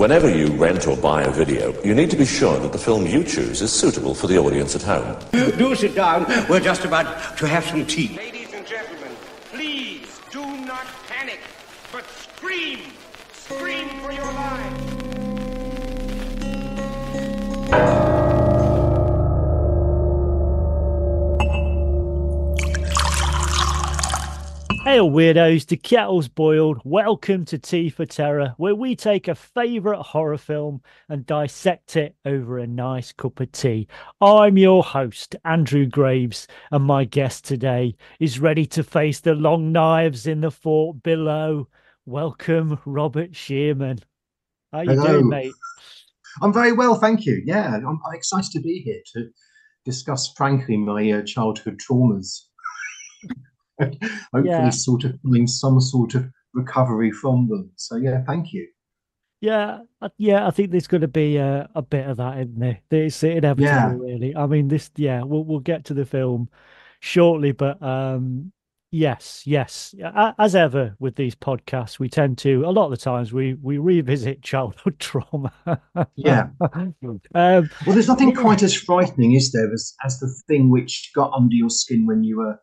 Whenever you rent or buy a video, you need to be sure that the film you choose is suitable for the audience at home. Do sit down. We're just about to have some tea. Ladies and gentlemen, please do not panic, but scream. Scream for your lives. Hail weirdos, the kettle's boiled. Welcome to Tea for Terror, where we take a favourite horror film and dissect it over a nice cup of tea. I'm your host, Andrew Graves, and my guest today is ready to face the long knives in the fort below. Welcome, Robert Shearman. How you doing, mate? I'm very well, thank you. Yeah, I'm excited to be here to discuss, frankly, my childhood traumas. Hopefully sort of feeling some sort of recovery from them. So yeah, thank you. Yeah, I think there's going to be a bit of that, isn't there? It's inevitable, really. I mean, we'll get to the film shortly, but yes. As ever with these podcasts, we tend to, a lot of the times, we revisit childhood trauma. Well, there's nothing quite as frightening, is there, as the thing which got under your skin when you were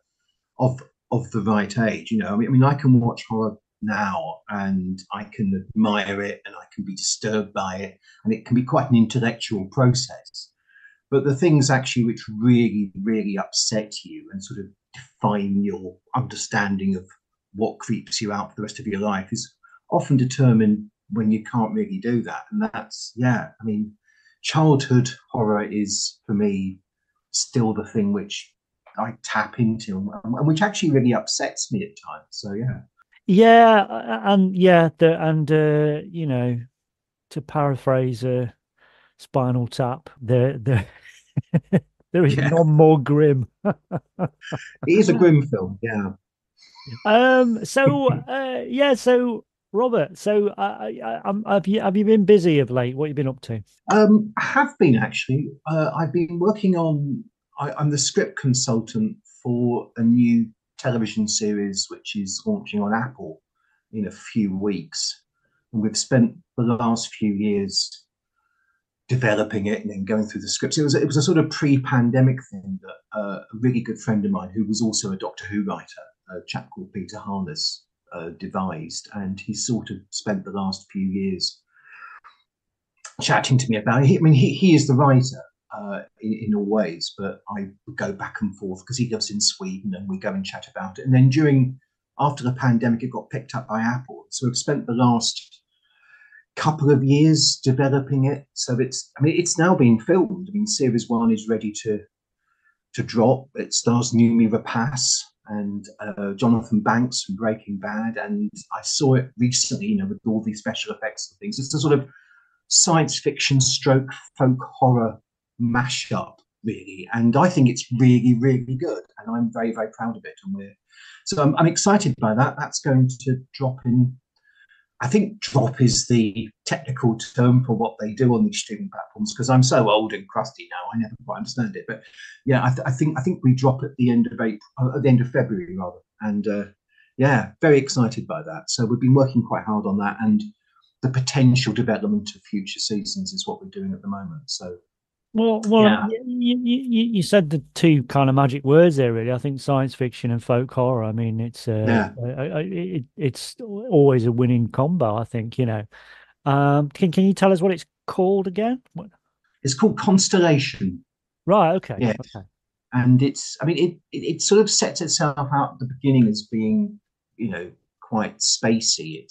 of the right age. You know, I mean, I can watch horror now and I can admire it and I can be disturbed by it, and it can be quite an intellectual process. But the things actually which really, really upset you and sort of define your understanding of what creeps you out for the rest of your life is often determined when you can't really do that. And that's, I mean, childhood horror is, for me, still the thing which I tap into, and which actually really upsets me at times. So you know, to paraphrase Spinal Tap, there is none more grim. It is a grim film, yeah. So Robert, have you been busy of late? What have you been up to? I have been, actually. I've been working on. I'm the script consultant for a new television series which is launching on Apple in a few weeks. And we've spent the last few years developing it and then going through the scripts. It was a sort of pre-pandemic thing that a really good friend of mine, who was also a Doctor Who writer, a chap called Peter Harness, devised. And he sort of spent the last few years chatting to me about it. I mean, he is the writer. In all ways, but I go back and forth because he lives in Sweden and we go and chat about it. And then after the pandemic, it got picked up by Apple. So we've spent the last couple of years developing it. So it's now being filmed. I mean, series 1 is ready to drop. It stars Noomi Rapace and Jonathan Banks from Breaking Bad. And I saw it recently, you know, with all these special effects and things. It's a sort of science fiction stroke folk horror mashup, really, and I think it's really, really good, and I'm very, very proud of it. And I'm excited by that. That's going to drop in. I think drop is the technical term for what they do on these streaming platforms, because I'm so old and crusty now, I never quite understand it. But yeah, I think we drop at the end of April, at the end of February rather, and very excited by that. So we've been working quite hard on that, and the potential development of future seasons is what we're doing at the moment. So. Well, you said the two kind of magic words there, really. I think science fiction and folk horror. I mean, it's always a winning combo, I think, you know. Can you tell us what it's called again? It's called Constellation. Right, okay. Yeah. Okay. And it sort of sets itself out at the beginning as being, you know, quite spacey.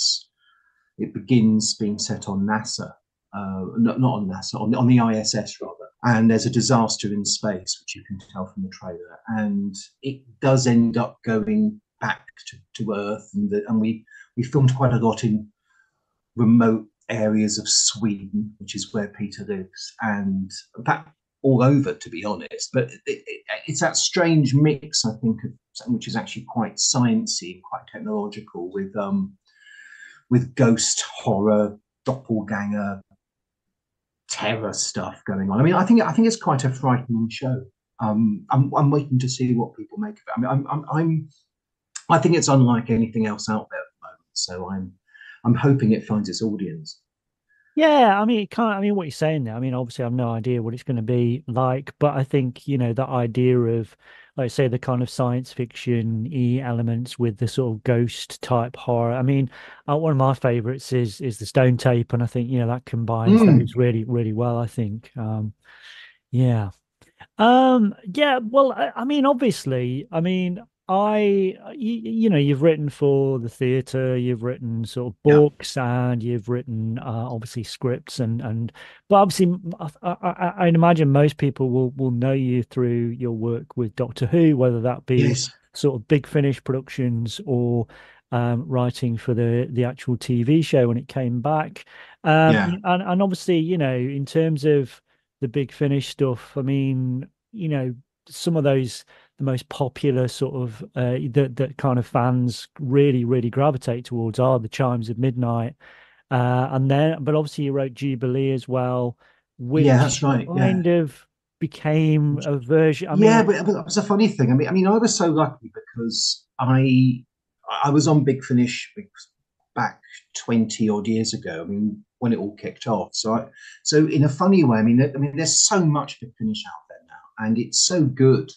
It begins being set on NASA. Not on NASA, on the ISS rather. And there's a disaster in space, which you can tell from the trailer. And it does end up going back to Earth. And we filmed quite a lot in remote areas of Sweden, which is where Peter lives. And that all over, to be honest. But it's that strange mix, I think, of something which is actually quite sciencey, quite technological, with ghost horror, doppelganger, terror stuff going on. I mean, I think it's quite a frightening show. I'm waiting to see what people make of it. I mean, I think it's unlike anything else out there at the moment. So I'm hoping it finds its audience. Yeah, I mean, it can't. I mean, what you're saying there. I mean, obviously, I have no idea what it's going to be like, but I think that idea of, like, say, the kind of science fiction-y elements with the sort of ghost type horror. I mean, one of my favorites is the Stone Tape, and I think that combines Mm, those really, really well. I think, yeah. Yeah, well, I mean, obviously, I mean, you've written for the theatre, you've written sort of yeah, books, and you've written obviously scripts, but obviously, I'd imagine most people will know you through your work with Doctor Who, whether that be yes, sort of Big Finish productions or writing for the actual TV show when it came back. yeah, And obviously, in terms of the Big Finish stuff. I mean, some of those the most popular sort of that kind of fans really, really gravitate towards are the Chimes of Midnight. And then but obviously you wrote Jubilee as well, yeah. which That's right. Yeah, kind of became a version. I yeah. mean, But it was a funny thing. I mean, I was so lucky because I was on Big Finish back 20 odd years ago. I mean, when it all kicked off. So in a funny way, I mean, there's so much Big Finish out there now, and it's so good.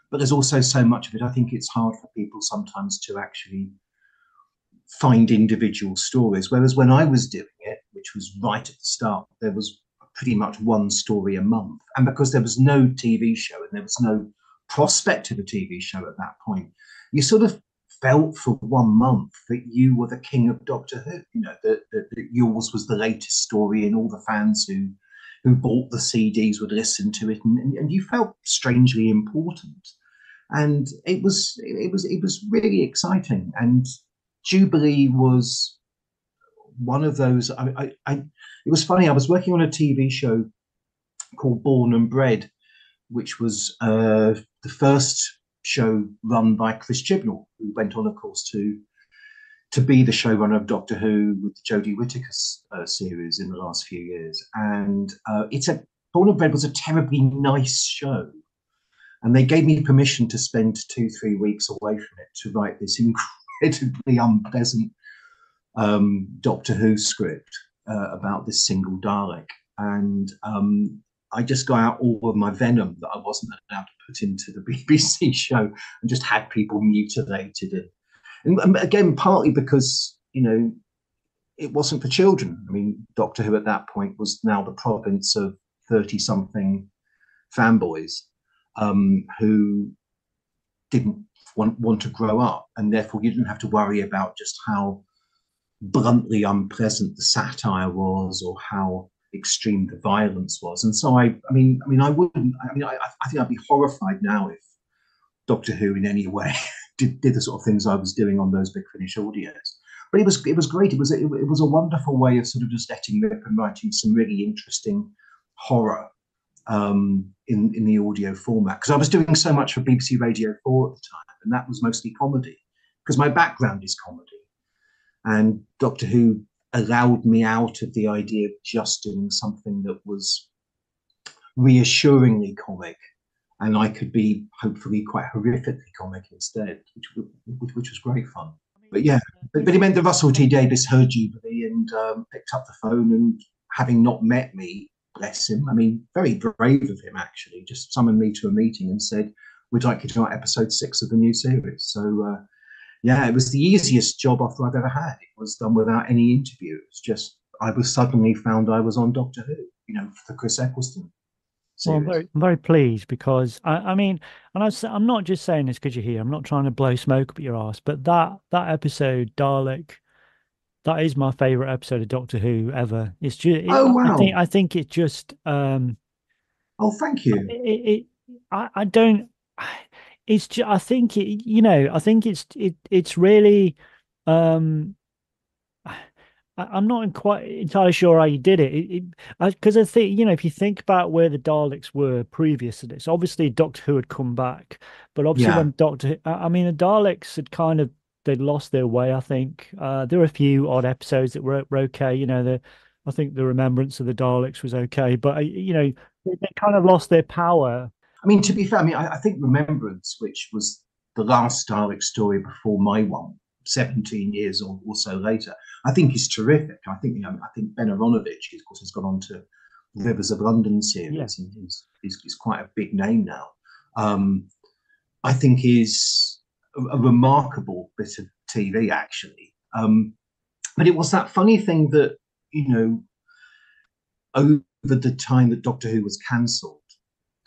But there's also so much of it. I think it's hard for people sometimes to actually find individual stories. Whereas when I was doing it, which was right at the start, there was pretty much one story a month. And because there was no TV show and there was no prospect of a TV show at that point, you sort of felt for 1 month that you were the king of Doctor Who, that yours was the latest story and all the fans who bought the CDs would listen to it, and you felt strangely important. And it was really exciting. And Jubilee was one of those. It was funny. I was working on a TV show called Born and Bred, which was the first show run by Chris Chibnall, who went on, of course, to be the showrunner of Doctor Who with the Jodie Whittaker series in the last few years. And Born and Bred was a terribly nice show. And they gave me permission to spend 2-3 weeks away from it to write this incredibly unpleasant Doctor Who script about this single Dalek. And I just got out all of my venom that I wasn't allowed to put into the BBC show and just had people mutilated. And again, partly because, it wasn't for children. I mean, Doctor Who at that point was now the province of 30 something fanboys who didn't want to grow up. And therefore, you didn't have to worry about just how bluntly unpleasant the satire was or how extreme the violence was. And so I wouldn't. I think I'd be horrified now if Doctor Who in any way did the sort of things I was doing on those Big Finish audios. But it was great. It was a wonderful way of sort of just letting rip and writing some really interesting horror in the audio format, because I was doing so much for BBC Radio 4 at the time, and that was mostly comedy because my background is comedy. And Doctor Who allowed me out of the idea of just doing something that was reassuringly comic, and I could be hopefully quite horrifically comic instead, which was great fun. But yeah, but it meant that Russell T Davies heard Jubilee and picked up the phone, and having not met me, bless him, I mean, very brave of him actually, just summoned me to a meeting and said, "We'd like you to write episode 6 of the new series." So yeah, it was the easiest job offer I've ever had. It was done without any interview. It was just, I was suddenly found I was on Doctor Who, for the Chris Eccleston well, series. I'm very pleased because I mean, and I'm not just saying this because you're here. I'm not trying to blow smoke up your ass, but that episode, Dalek, that is my favorite episode of Doctor Who ever. It's just, Oh, wow. I think it just, Oh, thank you. I don't. It's just, I think I think it's really, I'm not quite entirely sure how you did it. Because I think, if you think about where the Daleks were previous to this, obviously Doctor Who had come back, but obviously Yeah. when I mean, the Daleks had kind of, they'd lost their way, I think. There were a few odd episodes that were okay. I think the Remembrance of the Daleks was okay, but, they kind of lost their power. I mean, to be fair, I think Remembrance, which was the last Dalek story before my one, 17 years or so later, I think is terrific. I think Ben Aronovich, of course, has gone on to Rivers of London series, and he's quite a big name now. I think is a remarkable bit of TV, actually. But it was that funny thing that, over the time that Doctor Who was cancelled,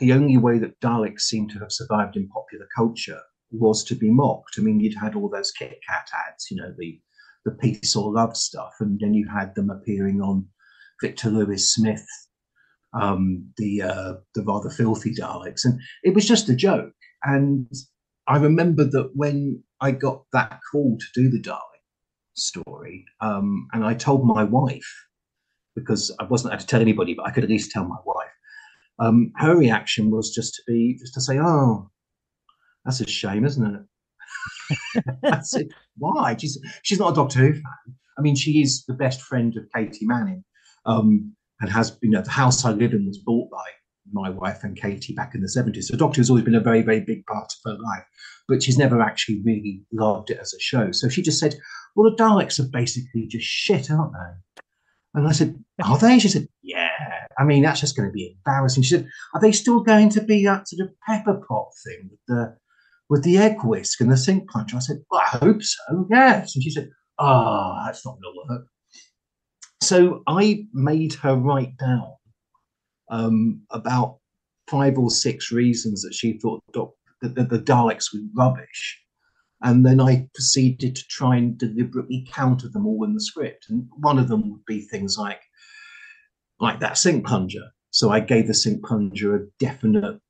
the only way that Daleks seemed to have survived in popular culture was to be mocked. I mean, you'd had all those Kit Kat ads, the peace or love stuff, and then you had them appearing on Victor Lewis Smith, the rather filthy Daleks, and it was just a joke. And I remember that when I got that call to do the Dalek story, and I told my wife, because I wasn't allowed to tell anybody, but I could at least tell my wife. Her reaction was just to say, "Oh, that's a shame, isn't it?" I said, "Why?" She's not a Doctor Who fan. I mean, she is the best friend of Katie Manning, and has, the house I live in was bought by my wife and Katie back in the 70s. So Doctor Who's always been a very, very big part of her life, but she's never actually really loved it as a show. So she just said, "Well, the Daleks are basically just shit, aren't they?" And I said, "Are they?" She said, "Yeah. I mean, that's just going to be embarrassing." She said, "Are they still going to be that sort of pepper pot thing with the egg whisk and the sink plunger?" I said, "Well, I hope so, yes." And she said, "Oh, that's not going to work." So I made her write down about 5 or 6 reasons that she thought that the Daleks were rubbish. And then I proceeded to try and deliberately counter them all in the script. And one of them would be things like that sink plunger. So I gave the sink plunger a definite,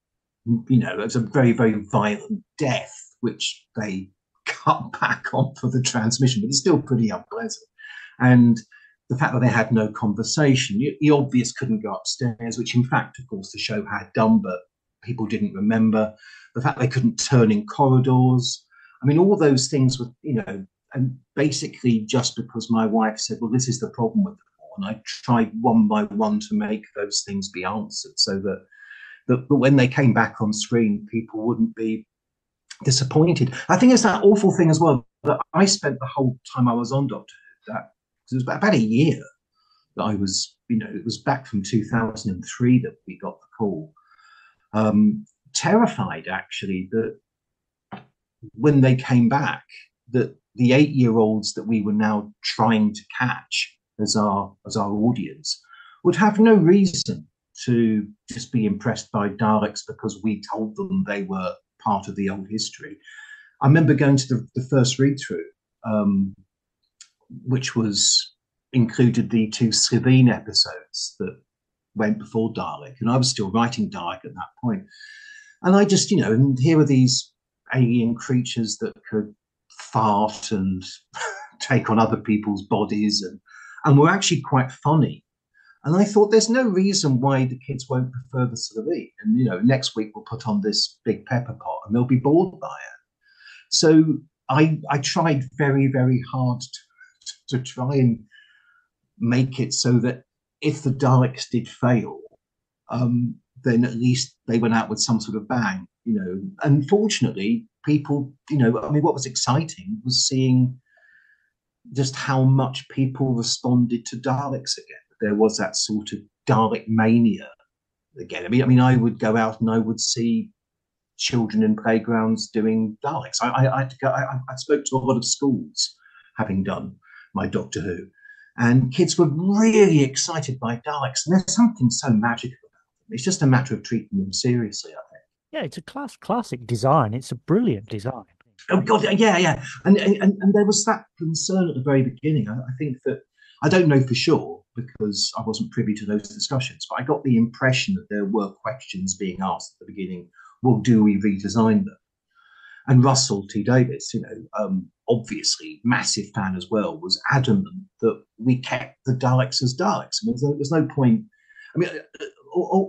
it was a very, very violent death, which they cut back on for the transmission, but it's still pretty unpleasant. And the fact that they had no conversation, the obvious couldn't go upstairs, which in fact, of course, the show had done, but people didn't remember. The fact they couldn't turn in corridors. I mean, all those things were, and basically just because my wife said, "Well, this is the problem with it all," and I tried one by one to make those things be answered so that when they came back on screen, people wouldn't be disappointed. I think it's that awful thing as well that I spent the whole time I was on Doctor Who, that it was about a year that I was, it was back from 2003 that we got the call. Terrified, actually, that when they came back, that the 8-year-olds that we were now trying to catch as our audience would have no reason to just be impressed by Daleks because we told them they were part of the old history. I remember going to the first read-through, which included the 2 Slovene episodes that went before Dalek, and I was still writing Dalek at that point. And I just, and here were these alien creatures that could fart and take on other people's bodies and were actually quite funny. And I thought, there's no reason why the kids won't prefer the Slovene. And, next week we'll put on this big pepper pot and they'll be bored by it. So I tried very, very hard to try and make it so that if the Daleks did fail, then at least they went out with some sort of bang, Unfortunately, people, what was exciting was seeing just how much people responded to Daleks again. There was that sort of Dalek mania again. I mean, I would go out and I would see children in playgrounds doing Daleks. I spoke to a lot of schools, having done my Doctor Who, and kids were really excited by Daleks. And there's something so magical about them. It's just a matter of treating them seriously, I think. Yeah, it's a classic design. It's a brilliant design. Oh God, yeah. And there was that concern at the very beginning. I think that, I don't know for sure because I wasn't privy to those discussions, but I got the impression that there were questions being asked at the beginning. Well, do we redesign them? And Russell T Davies, obviously massive fan as well, was adamant that we kept the Daleks as Daleks. I mean, there's no point. I mean,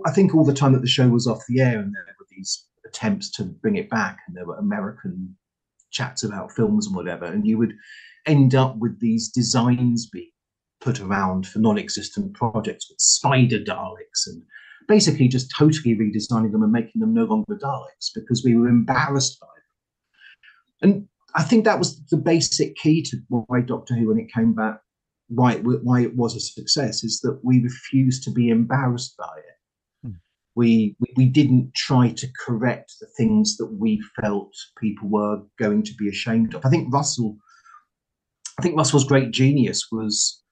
I think all the time that the show was off the air and there were these attempts to bring it back and there were American chats about films and whatever, and you would end up with these designs being put around for non-existent projects with spider Daleks and basically just totally redesigning them and making them no longer Daleks because we were embarrassed by them. And I think that was the basic key to why Doctor Who, when it came back, why it was a success, is that we refused to be embarrassed by it. We didn't try to correct the things that we felt people were going to be ashamed of. I think Russell's great genius was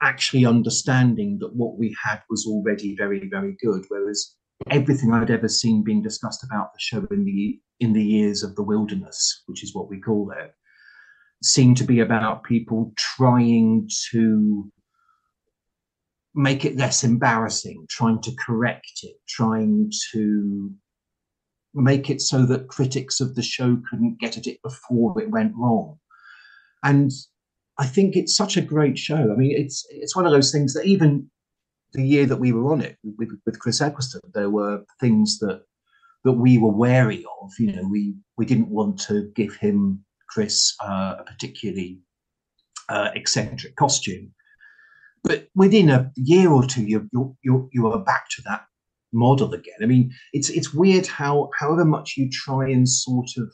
actually understanding that what we had was already very, very good, whereas everything I'd ever seen being discussed about the show in the years of the wilderness, which is what we call it, seemed to be about people trying to make it less embarrassing, trying to correct it, trying to make it so that critics of the show couldn't get at it before it went wrong. And I think it's such a great show. I mean, it's one of those things that even the year that we were on it with Chris Eccleston, there were things that we were wary of. You know, we didn't want to give him, Chris, a particularly eccentric costume. But within a year or two, you are back to that model again. I mean, it's weird how, however much you try and sort of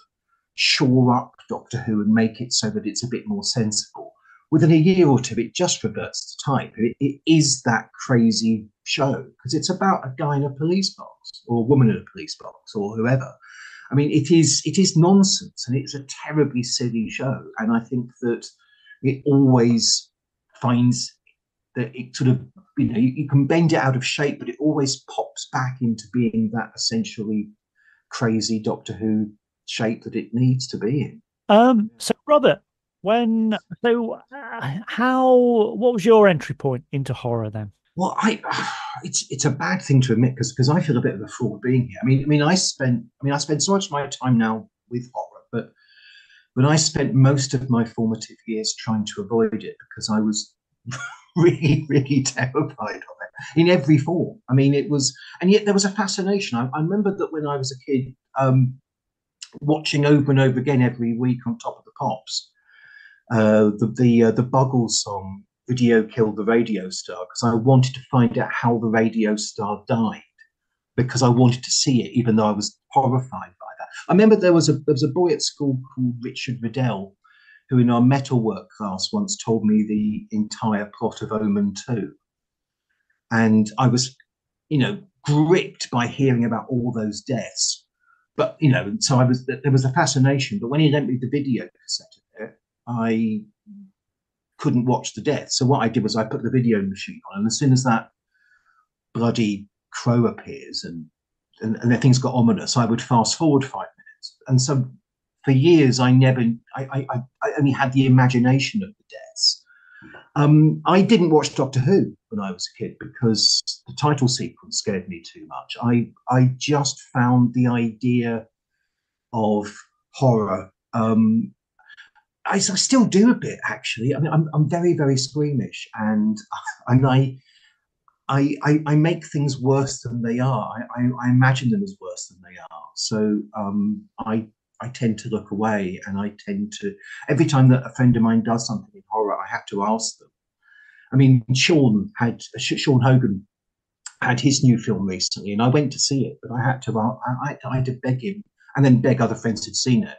shore up Doctor Who and make it so that it's a bit more sensible, within a year or two, it just reverts to type. It is that crazy show because it's about a guy in a police box or a woman in a police box or whoever. I mean, it is nonsense, and it's a terribly silly show. And I think that it always finds that it sort of, you know, you can bend it out of shape, but it always pops back into being that essentially crazy Doctor Who shape that it needs to be in. So Robert, what was your entry point into horror then? Well, it's a bad thing to admit because I feel a bit of a fraud being here. I spend so much of my time now with horror, but I spent most of my formative years trying to avoid it because I was really, really terrified of it in every form. I mean, it was, and yet there was a fascination. I remember that when I was a kid, watching over and over again every week on Top of the Pops, the Buggles song, "Video Killed the Radio Star," because I wanted to find out how the radio star died, because I wanted to see it, even though I was horrified by that. I remember there was a boy at school called Richard Riddell, who in our metalwork class once told me the entire plot of Omen 2. And I was, gripped by hearing about all those deaths. But, so there was a fascination. But when he lent me the video cassette of it, I couldn't watch the death. So what I did was I put the video machine on, and as soon as that bloody crow appears and the things got ominous, I would fast forward 5 minutes. And so for years, I only had the imagination of the deaths. I didn't watch Doctor Who when I was a kid because the title sequence scared me too much. I just found the idea of horror. I still do a bit, actually. I mean, I'm very, very squeamish, and I make things worse than they are. I imagine them as worse than they are. So I tend to look away, and I tend to, every time that a friend of mine does something in horror, I have to ask them. I mean, Sean Hogan had his new film recently, and I went to see it, but I had to beg him, and then beg other friends who'd seen it,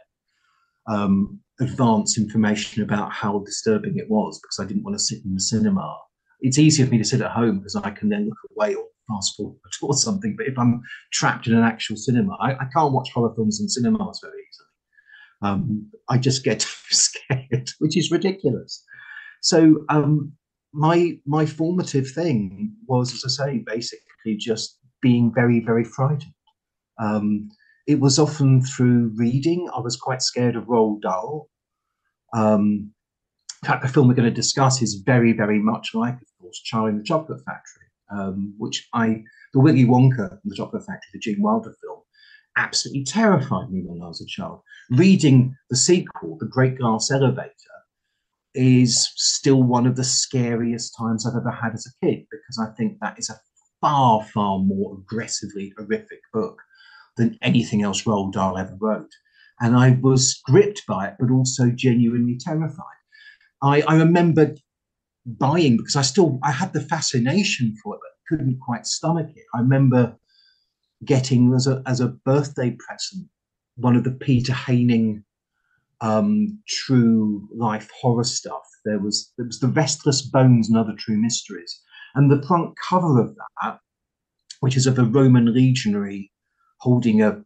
advance information about how disturbing it was, because I didn't want to sit in the cinema. It's easier for me to sit at home because I can then look away or fast forward or something. But if I'm trapped in an actual cinema, I can't watch horror films in cinemas very easily. I just get scared, which is ridiculous. So my formative thing was, as I say, basically just being very, very frightened. It was often through reading. I was quite scared of Roald Dahl. In fact, the film we're going to discuss is very, very much like, of course, Charlie and the Chocolate Factory, which the Willy Wonka and the Chocolate Factory, the Gene Wilder film, absolutely terrified me when I was a child. Reading the sequel, The Great Glass Elevator, is still one of the scariest times I've ever had as a kid, because I think that is a far, far more aggressively horrific book than anything else Roald Dahl ever wrote. And I was gripped by it, but also genuinely terrified. I remember buying, because I had the fascination for it, but couldn't quite stomach it. I remember getting as a birthday present one of the Peter Haining true life horror stuff. There was The Restless Bones and Other True Mysteries. And the front cover of that, which is of a Roman legionary holding a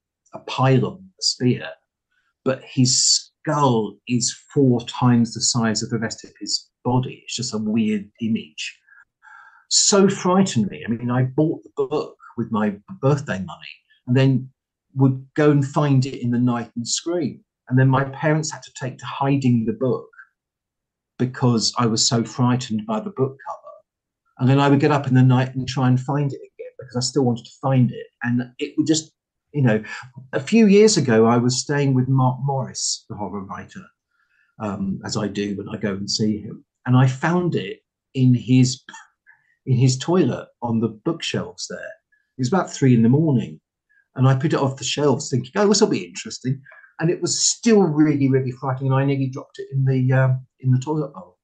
pylon, a spear, but his skull is 4 times the size of the rest of his body. It's just a weird image. So frightened me. I mean, I bought the book with my birthday money and then would go and find it in the night and scream. And then my parents had to take to hiding the book because I was so frightened by the book cover. And then I would get up in the night and try and find it again because I still wanted to find it. And it would just, a few years ago, I was staying with Mark Morris, the horror writer, as I do when I go and see him. And I found it in his toilet on the bookshelves there. It was about 3 a.m. And I put it off the shelves thinking, oh, this will be interesting. And it was still really, really frightening. And I nearly dropped it in the toilet bowl.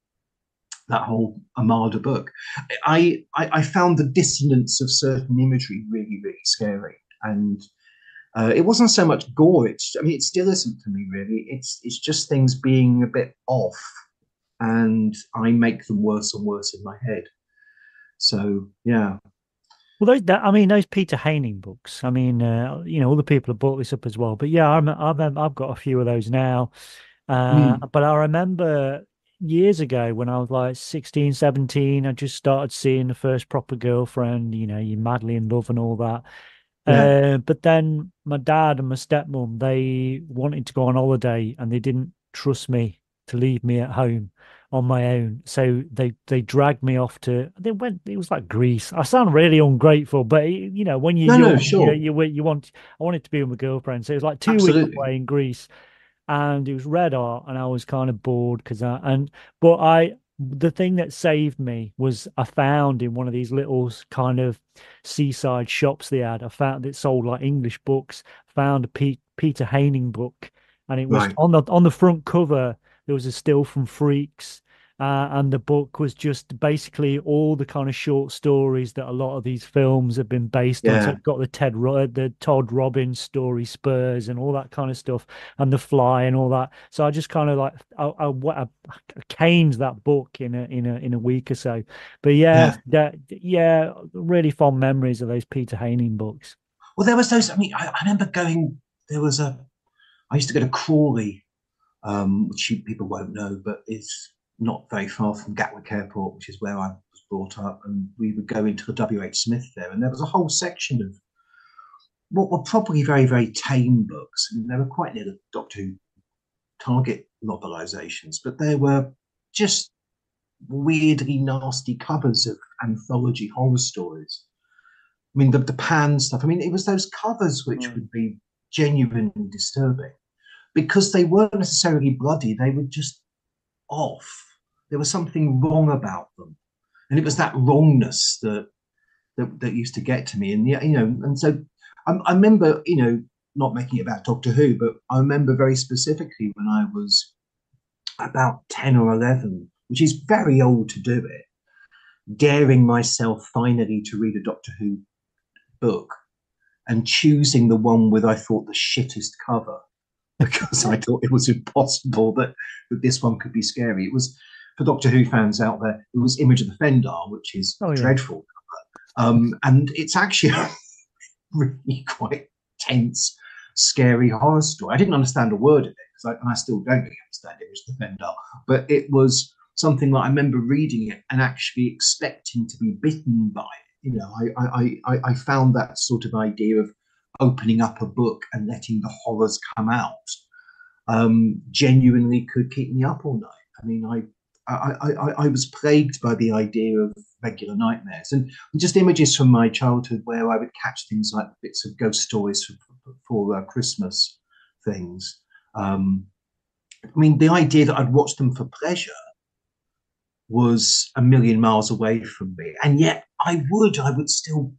That whole Armada book. I found the dissonance of certain imagery really, really scary. And it wasn't so much gore. It still isn't to me, really. It's just things being a bit off. And I make them worse and worse in my head. So, yeah. Well, those Peter Haining books. I mean, other people have brought this up as well. But yeah, I've got a few of those now. But I remember years ago when I was like 16, 17, I just started seeing the first proper girlfriend. You're madly in love and all that. Yeah. But then my dad and my stepmom, they wanted to go on holiday and they didn't trust me to leave me at home on my own. So they dragged me off it was like Greece. I sound really ungrateful, but when you're young, sure. I wanted to be with my girlfriend. So it was like 2 weeks away in Greece and it was red hot and I was kind of bored the thing that saved me was I found in one of these little kind of seaside shops I found it sold like English books, found a Peter Haining book, and it was on the front cover there was a still from Freaks, and the book was just basically all the kind of short stories that a lot of these films have been based on. So it got the Todd Robbins story, Spurs, and all that kind of stuff, and The Fly and all that. So I just kind of like I caned that book in a week or so. But really fond memories of those Peter Haining books. Well, there was those. I mean, I remember going. I used to go to Crawley, which people won't know, but it's not very far from Gatwick Airport, which is where I was brought up, and we would go into the W.H. Smith there, and there was a whole section of what were probably very, very tame books, and they were quite near the Doctor Who target novelizations, but they were just weirdly nasty covers of anthology horror stories. I mean, the Pan stuff, it was those covers which would be genuinely disturbing because they weren't necessarily bloody, they were just off. There was something wrong about them, and it was that wrongness that used to get to me. And and so I remember, not making it about Doctor Who, but I remember very specifically when I was about 10 or 11, which is very old to do it, daring myself finally to read a Doctor Who book and choosing the one with, I thought, the shittest cover, because I thought it was impossible that this one could be scary. It was, for Doctor Who fans out there, it was Image of the Fendar, which is a dreadful cover. And it's actually a really quite tense, scary horror story. I didn't understand a word of it, and I still don't really understand Image of the Fendar, but it was something that I remember reading it and actually expecting to be bitten by it. I found that sort of idea of opening up a book and letting the horrors come out genuinely could keep me up all night. I was plagued by the idea of regular nightmares and just images from my childhood where I would catch things like bits of ghost stories for Christmas things. The idea that I'd watch them for pleasure was a million miles away from me, and yet I would still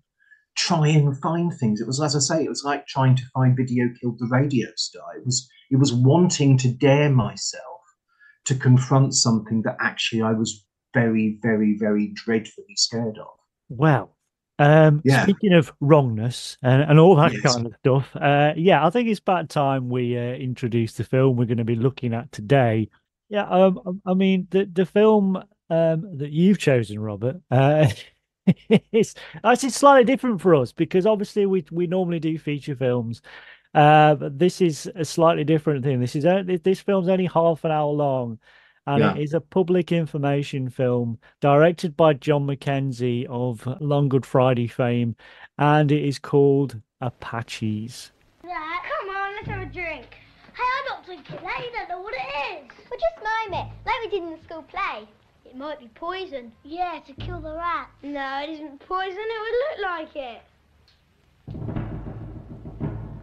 try and find things. It was, as I say, it was like trying to find Video Killed the Radio Star. It was wanting to dare myself to confront something that actually I was very, very, very dreadfully scared of. Well, Yeah. Speaking of wrongness and all that Yes. kind of stuff, yeah, I think it's about time we introduce the film we're going to be looking at today. Yeah, I mean the film that you've chosen, Robert, it's slightly different for us because obviously we normally do feature films, but this is a slightly different thing. This film's only half an hour long, and it Yeah. is a public information film directed by John Mackenzie of Long Good Friday fame, and it is called Apaches. Dad, come on, let's have a drink. Hey, I'm not drinking that. You don't know what it is. Well, just mime it, like we did in the school play. It might be poison. Yeah, to kill the rat. No, it isn't poison. It would look like it.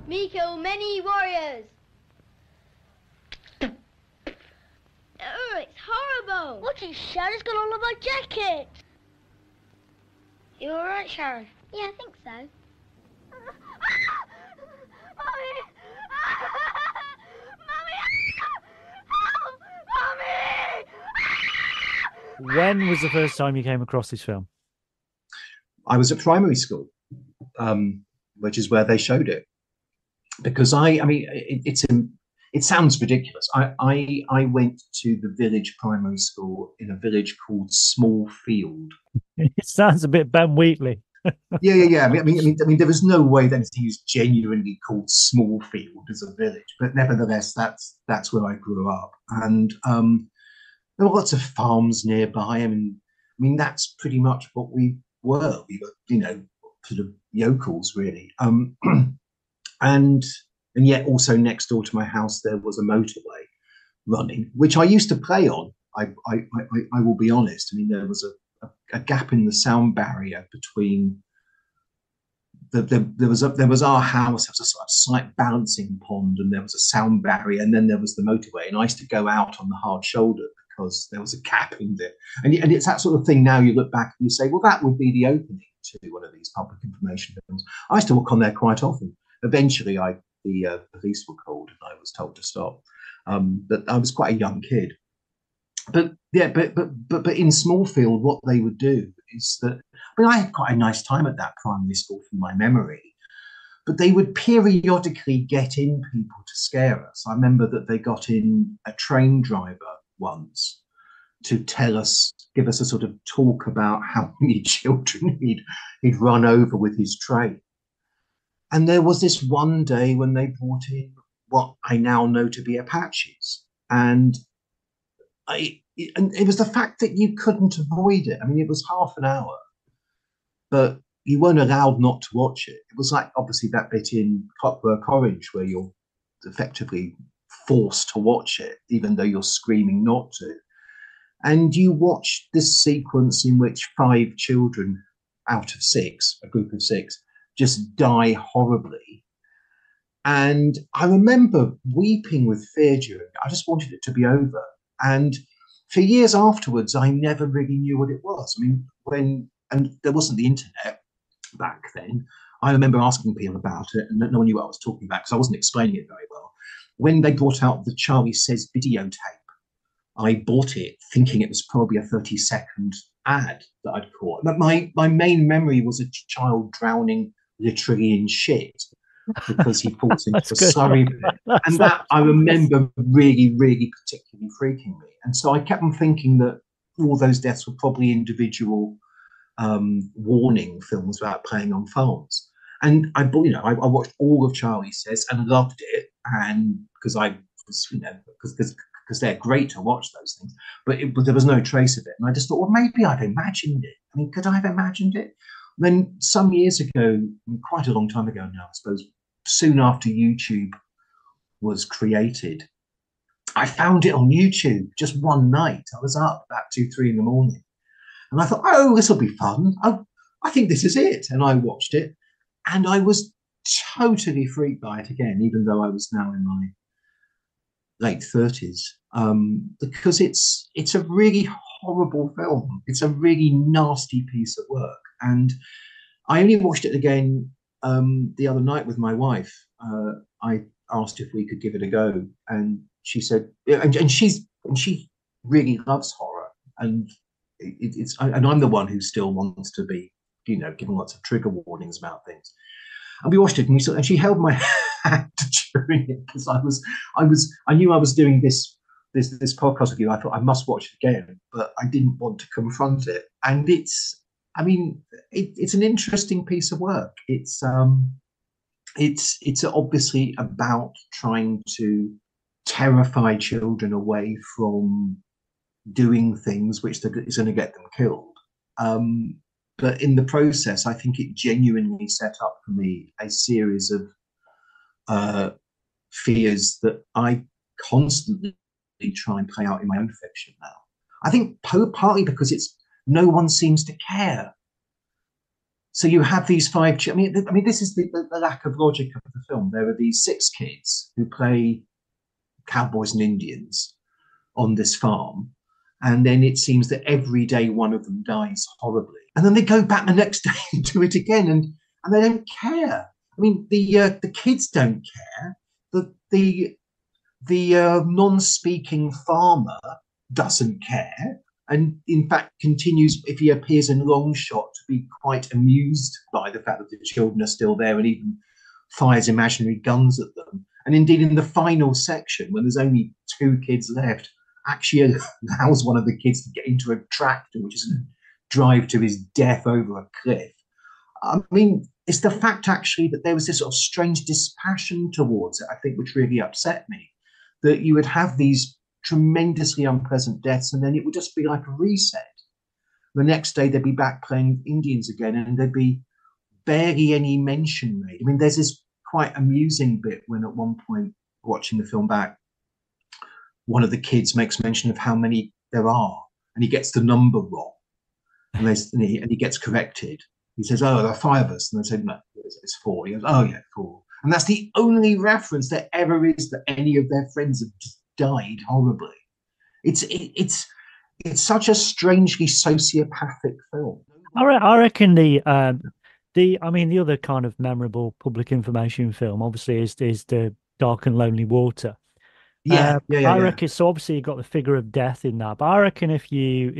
Me kill many warriors. Oh, it's horrible. What you Sharon? It's got all of my jacket. You all right, Sharon? Yeah, I think so. Mommy! Mommy! Help! Mommy! When was the first time you came across this film? I was at primary school, which is where they showed it. Because I mean, it sounds ridiculous. I went to the village primary school in a village called Smallfield. It sounds a bit Ben Wheatley. Yeah. I mean, there was no way that anything was genuinely called Smallfield as a village, but nevertheless, that's where I grew up, and there were lots of farms nearby. I mean, that's pretty much what we were. We were, sort of yokels, really. And yet also next door to my house there was a motorway running, which I used to play on. I will be honest. I mean, there was a gap in the sound barrier between there was our house. There was a sort of slight balancing pond, and there was a sound barrier, and then there was the motorway. And I used to go out on the hard shoulder because there was a gap in there. And it's that sort of thing. Now you look back and you say, well, that would be the opening to one of these public information films. I used to walk on there quite often. Eventually, the police were called, and I was told to stop. But I was quite a young kid. But yeah, but in Smallfield, what they would do is that, I mean, I had quite a nice time at that primary school from my memory. But they would periodically get in people to scare us. I remember that they got in a train driver once to give us a sort of talk about how many children he'd run over with his train. And there was this one day when they brought in what I now know to be Apaches. And it was the fact that you couldn't avoid it. I mean, it was half an hour, but you weren't allowed not to watch it. It was like, obviously, that bit in Clockwork Orange where you're effectively forced to watch it, even though you're screaming not to. And you watch this sequence in which 5 children out of 6, a group of 6, just die horribly. And I remember weeping with fear during it. I just wanted it to be over. And for years afterwards, I never really knew what it was. I mean, and there wasn't the internet back then. I remember asking people about it, and no one knew what I was talking about because I wasn't explaining it very well. When they brought out the Charlie Says videotape, I bought it thinking it was probably a 30-second ad that I'd caught. But my main memory was a child drowning literally in shit because he falls into a slurry pit. And that I remember really, really particularly freaking me. And so I kept on thinking that all those deaths were probably individual warning films about playing on farms. And I watched all of Charlie Says and loved it, and because I was, because they're great to watch those things, but there was no trace of it. And I just thought, well, maybe I've imagined it. I mean, could I have imagined it? And then some years ago, quite a long time ago now, I suppose, soon after YouTube was created, I found it on YouTube just one night. I was up about 2, 3 in the morning, and I thought, oh, this will be fun. I think this is it. And I watched it, and I was totally freaked by it again, even though I was now in my late 30s, because it's a really horrible film. It's a really nasty piece of work. And I only watched it again the other night with my wife. I asked if we could give it a go, and she said, and she really loves horror, and and I'm the one who still wants to be giving lots of trigger warnings about things. And we watched it, and she held my hand during it because I knew I was doing this podcast with you. I thought I must watch it again, but I didn't want to confront it. And it's an interesting piece of work. It's obviously about trying to terrify children away from doing things which is going to get them killed. But in the process, I think it genuinely set up for me a series of fears that I constantly try and play out in my own fiction now. I think partly because no one seems to care. So you have these 5. I mean, this is the lack of logic of the film. There are these 6 kids who play cowboys and Indians on this farm, and then it seems that every day one of them dies horribly, and then they go back the next day and do it again, and they don't care. I mean, the kids don't care. The non-speaking farmer doesn't care, and in fact continues, if he appears in long shot, to be quite amused by the fact that the children are still there, and even fires imaginary guns at them. And indeed, in the final section, when there's only 2 kids left, actually allows one of the kids to get into a tractor, which is going to drive to his death over a cliff. I mean, it's the fact actually that there was this sort of strange dispassion towards it, I think, which really upset me. That you would have these tremendously unpleasant deaths, and then it would just be like a reset. The next day they'd be back playing Indians again, and there'd be barely any mention made. I mean, there's this quite amusing bit when at one point, watching the film back, one of the kids makes mention of how many there are, and he gets the number wrong, and he gets corrected. He says, "Oh, there are 5 of us," and they say, "No, it's 4." He goes, "Oh yeah, 4." And that's the only reference there ever is that any of their friends have just died horribly. It's such a strangely sociopathic film. I reckon the other kind of memorable public information film, obviously, is the Dark and Lonely Water. Yeah. I reckon so. Obviously, you got the figure of death in that, but I reckon if you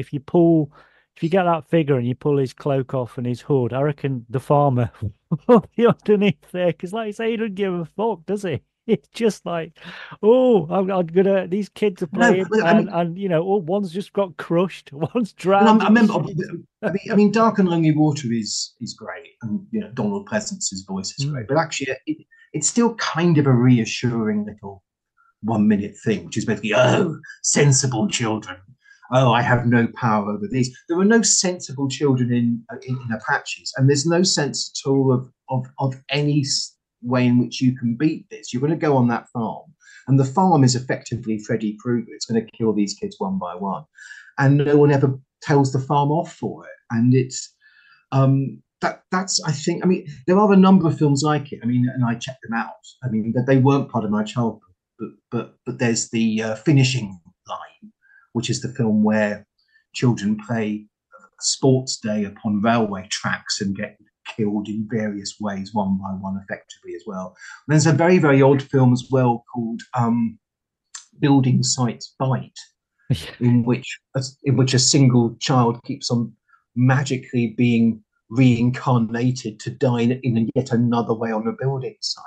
get that figure and you pull his cloak off and his hood, I reckon the farmer will be underneath there, because, like you say, he doesn't give a fuck, does he? It's just like, oh, I'm gonna. These kids are playing, one's just got crushed, one's drowned. I remember. I mean, Dark and Lonely Water is great, and Donald Pleasance's voice is great. But actually, it's still kind of a reassuring little 1-minute thing, which is basically, oh, sensible children. Oh, I have no power over these. There are no sensible children in Apaches, and there's no sense at all of any way in which you can beat this. You're going to go on that farm, and the farm is effectively Freddy Krueger. It's going to kill these kids one by one, and no one ever tells the farm off for it. And it's that's I think. I mean, there are a number of films like it. I mean, and I checked them out. I mean, they weren't part of my childhood, but there's the Finishing Line, which is the film where children play sports day upon railway tracks and get killed in various ways, one by one, effectively as well. And there's a very, very odd film as well called Building Sites Bite, in which a single child keeps on magically being reincarnated to die in yet another way on a building site,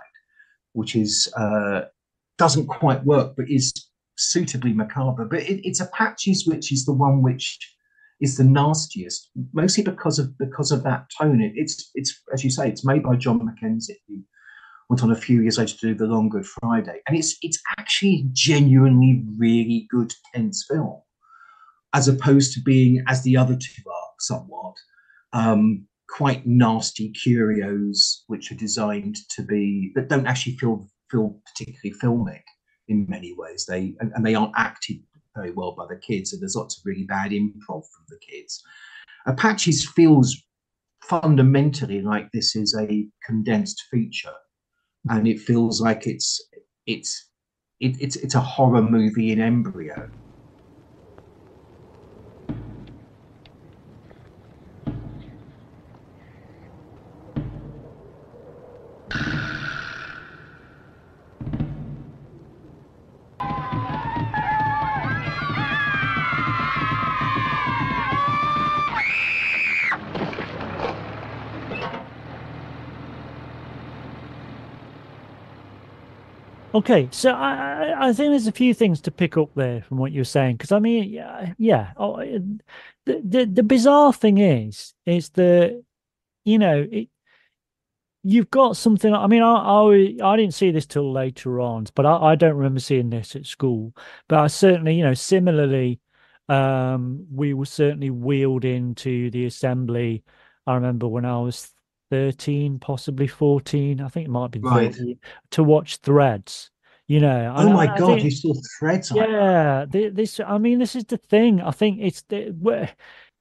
which is doesn't quite work, but is suitably macabre. But it's Apaches, which is the one which is the nastiest, mostly because of that tone. It's as you say, it's made by John Mackenzie, who went on a few years later to do The Long Good Friday, and it's actually genuinely really good, tense film, as opposed to being, as the other 2 are, somewhat quite nasty curios, which are designed to be, that don't actually feel particularly filmic in many ways. They aren't acted very well by the kids, and there's lots of really bad improv from the kids. Apaches feels fundamentally like this is a condensed feature, and it feels like it's a horror movie in embryo. Okay, so I think there's a few things to pick up there from what you're saying because I mean, yeah. The bizarre thing is that you've got something. I mean, I didn't see this till later on, but I don't remember seeing this at school. But I certainly, similarly, we were certainly wheeled into the assembly. I remember when I was 13, possibly 14. I think it might have been Right. 13 to watch Threads. Oh And my I God, you think saw threads like that. yeah, this. I mean, this is the thing. I think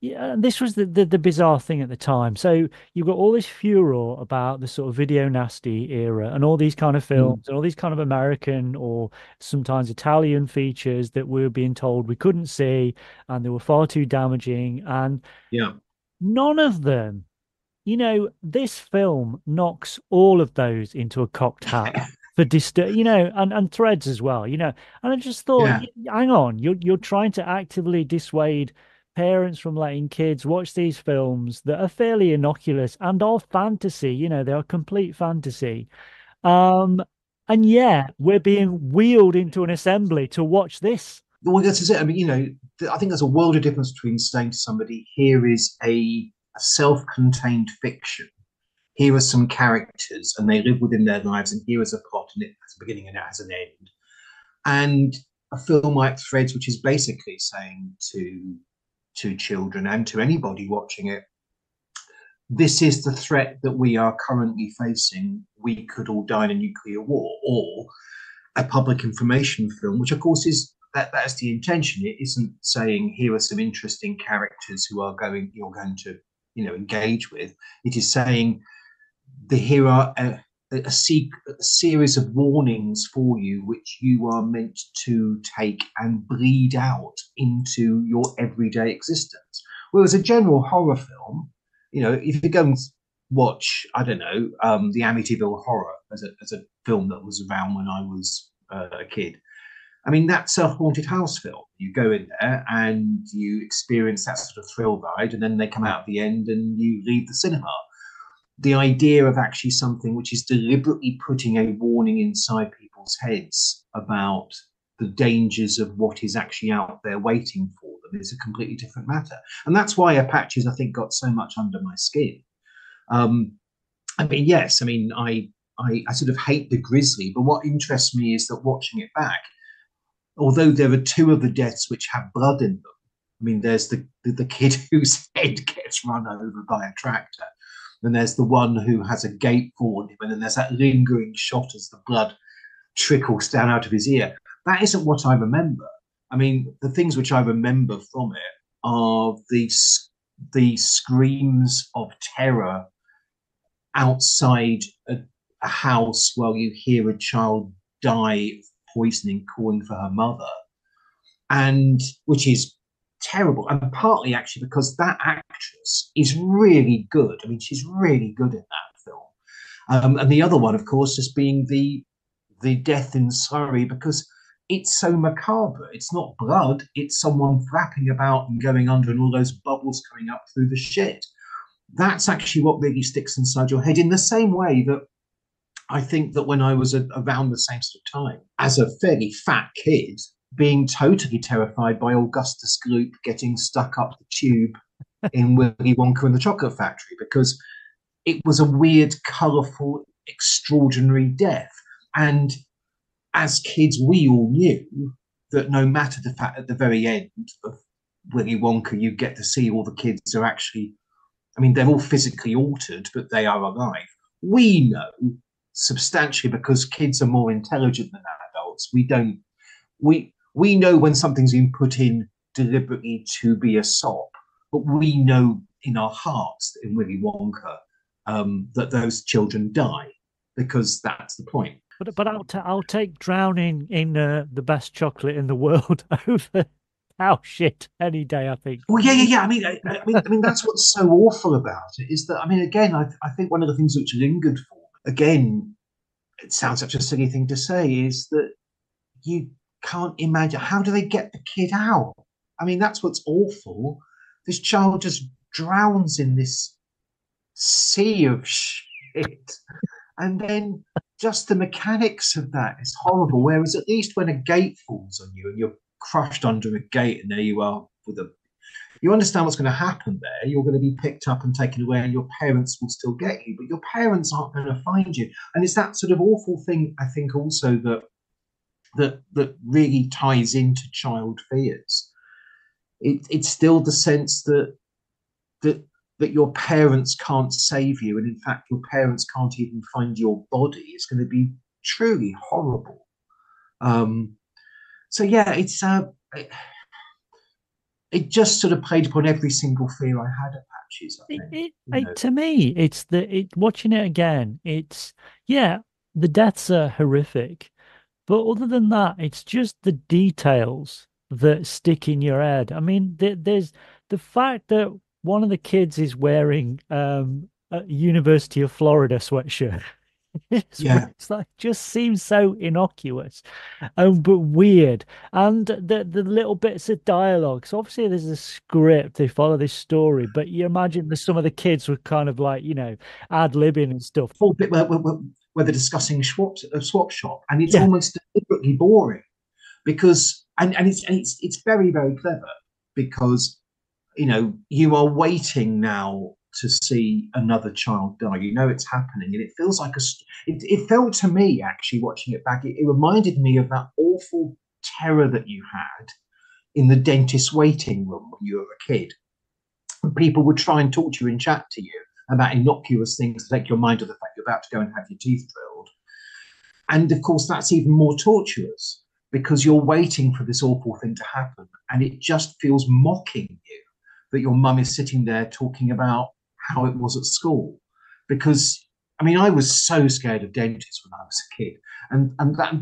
yeah, this was the bizarre thing at the time. So you've got all this furor about the sort of video nasty era and all these kind of Mm, films and all these kind of American or sometimes Italian features that we were being told we couldn't see and they were far too damaging. And yeah. none of them, this film knocks all of those into a cocked hat for and Threads as well, And I just thought, Yeah. hang on, you're trying to actively dissuade parents from letting kids watch these films that are fairly innocuous and are fantasy, they are complete fantasy. Um, and yeah, we're being wheeled into an assembly to watch this. Well, that's it. I mean, I think there's a world of difference between saying to somebody, here is a self-contained fiction. Here are some characters and they live within their lives, and here is a plot, and it has a beginning and it has an end. And a film like Threads, which is basically saying to children and to anybody watching it, this is the threat that we are currently facing. We could all die in a nuclear war, or a public information film, which of course is that's the intention. It isn't saying here are some interesting characters who you're going to engage with. It is saying here are a series of warnings for you, which you are meant to take and bleed out into your everyday existence. Whereas a general horror film, if you go and watch, I don't know, the Amityville Horror as a film that was around when I was a kid. I mean, that's a haunted house film. You go in there and you experience that sort of thrill ride, and then they come out at the end and you leave the cinema. The idea of actually something which is deliberately putting a warning inside people's heads about the dangers of what is actually out there waiting for them is a completely different matter. And that's why Apaches, I think, got so much under my skin. I mean, yes, I mean, I sort of hate the grizzly, but what interests me is that watching it back, although there are two of the deaths which have blood in them, I mean, there's the kid whose head gets run over by a tractor, and there's the one who has a gate for him, and then there's that lingering shot as the blood trickles down out of his ear. That isn't what I remember. I mean, the things which I remember from it are the screams of terror outside a house while you hear a child die of poisoning, calling for her mother, and which is terrible. And partly actually because that actress is really good. I mean, she's really good in that film. And the other one, of course, just being the death in Slurry, because it's so macabre. It's not blood, it's someone flapping about and going under and all those bubbles coming up through the shit. That's actually what really sticks inside your head, in the same way that I think that when I was around the same sort of time, as a fairly fat kid, being totally terrified by Augustus Gloop getting stuck up the tube in Willy Wonka and the Chocolate Factory, because it was a weird, colourful, extraordinary death. And as kids, we all knew that no matter the fact at the very end of Willy Wonka, you get to see all the kids are actually, I mean, they're all physically altered, but they are alive. We know substantially, because kids are more intelligent than adults. We know when something's been put in deliberately to be a sop, but we know in our hearts that in Willy Wonka that those children die, because that's the point. But I'll take drowning in the best chocolate in the world over cow shit any day, I think. Well, yeah. I mean, that's what's so awful about it, is that, I mean, again, I think one of the things which lingered for, again, it sounds such a silly thing to say, is that you can't imagine, how do they get the kid out? I mean, that's what's awful. This child just drowns in this sea of shit, and then just the mechanics of that is horrible. Whereas at least when a gate falls on you and you're crushed under a gate, and there you are with a, you understand what's going to happen there. You're going to be picked up and taken away, and your parents will still get you, but your parents aren't going to find you. And it's that sort of awful thing, I think, also that really ties into child fears. It's still the sense that your parents can't save you, and in fact your parents can't even find your body. It's going to be truly horrible. So yeah, it just sort of played upon every single fear I had of Apaches. I think. To me, it's watching it again. It's the deaths are horrific, but other than that, it's just the details that stick in your head. I mean, there's the fact that one of the kids is wearing a University of Florida sweatshirt. It's like just seems so innocuous, but weird. And the little bits of dialogue. So obviously there's a script, they follow this story, but you imagine that some of the kids were kind of like, ad-libbing and stuff. Full bit where they're discussing a swap shop, and it's almost deliberately boring because and it's very, very clever because you are waiting now to see another child die. It's happening, and it feels like it felt to me, actually, watching it back, it reminded me of that awful terror that you had in the dentist waiting room when you were a kid. And people would try and talk to you and chat to you about innocuous things to take your mind to the fact you're about to go and have your teeth drilled. And of course, that's even more torturous because you're waiting for this awful thing to happen, and it just feels mocking you that your mum is sitting there talking about how it was at school. Because I was so scared of dentists when I was a kid,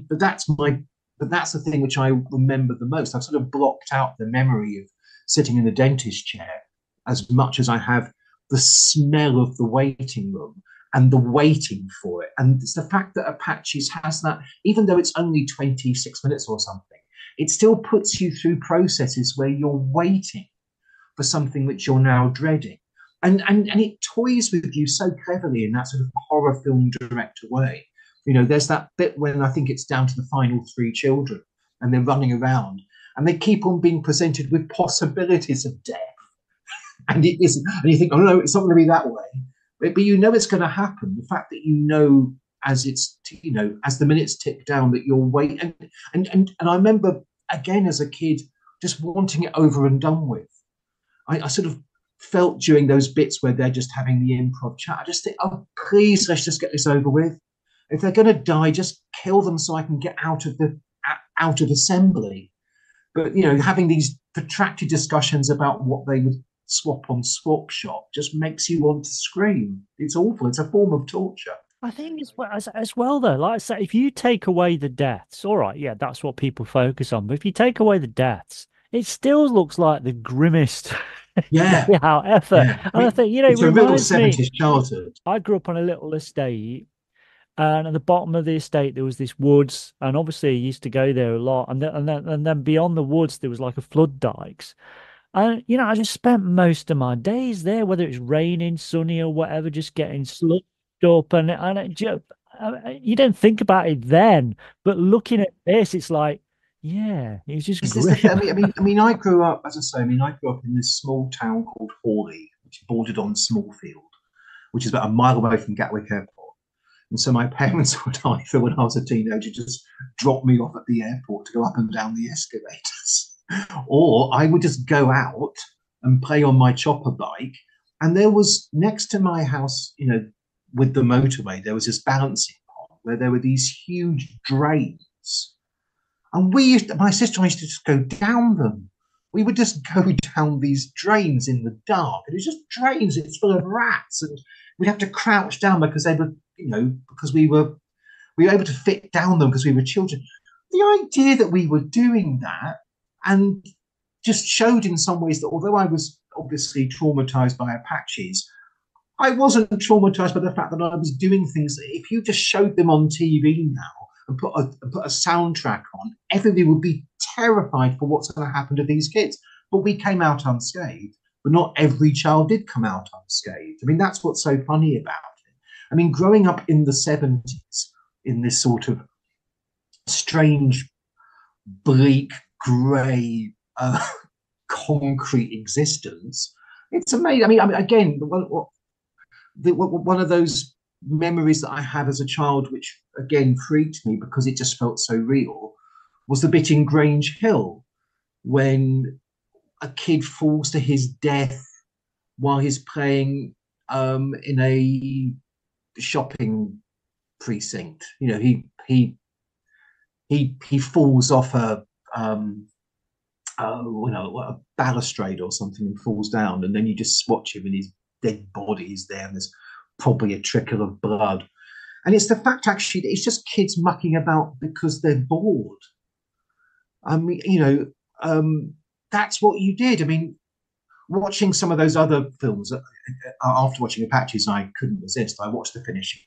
but that's the thing which I remember the most. I've sort of blocked out the memory of sitting in the dentist chair as much as I have the smell of the waiting room and the waiting for it. And it's the fact that Apaches has that, even though it's only 26 minutes or something, it still puts you through processes where you're waiting for something which you're now dreading. And it toys with you so cleverly in that sort of horror film director way. There's that bit when I think it's down to the final three children and they're running around and they keep on being presented with possibilities of death. And it isn't. And you think, oh no, it's not going to be that way. But it's going to happen. The fact that as it's, as the minutes tick down that you're waiting. And I remember, again, as a kid, just wanting it over and done with. I sort of felt during those bits where they're just having the improv chat, I just think, oh, please, let's just get this over with. If they're going to die, just kill them so I can get out of assembly. But, having these protracted discussions about what they would swap on Swap Shop just makes you want to scream. It's awful. It's a form of torture. I think as well, though, like I say, if you take away the deaths, all right, yeah, that's what people focus on. But if you take away the deaths, it still looks like the grimmest. Yeah. However, and I think it's a real 70s childhood. I grew up on a little estate, and at the bottom of the estate there was this woods, and obviously I used to go there a lot. And then beyond the woods there was like a flood dikes, and I just spent most of my days there, whether it's raining, sunny, or whatever, just getting sludged up. And it just, you don't think about it then, but looking at this, it's like. Yeah, it was just great. I grew up, as I say, I grew up in this small town called Hawley, which bordered on Smallfield, which is about a mile away from Gatwick Airport. And so my parents would either, when I was a teenager, just drop me off at the airport to go up and down the escalators, or I would just go out and play on my chopper bike. And there was, next to my house, with the motorway, there was this balancing pond where there were these huge drains. And my sister and I used to just go down them. We would just go down these drains in the dark. And it was just drains, it's full of rats. And we'd have to crouch down because they were, because we were able to fit down them because we were children. The idea that we were doing that and just showed in some ways that although I was obviously traumatized by Apaches, I wasn't traumatized by the fact that I was doing things that if you just showed them on TV now, and put a soundtrack on, everybody would be terrified for what's going to happen to these kids. But we came out unscathed. But not every child did come out unscathed. That's what's so funny about it. Growing up in the 70s, in this sort of strange, bleak, grey, concrete existence. It's amazing. I mean again, one of those memories that I have as a child, which again freaked me because it just felt so real, was the bit in Grange Hill when a kid falls to his death while he's playing in a shopping precinct. You know, he falls off a balustrade or something and falls down, and then you just watch him and his dead body is there, and there's probably a trickle of blood. And it's the fact, actually, that it's just kids mucking about because they're bored. I mean, that's what you did. I mean, watching some of those other films, after watching Apaches, I couldn't resist. I watched The Finishing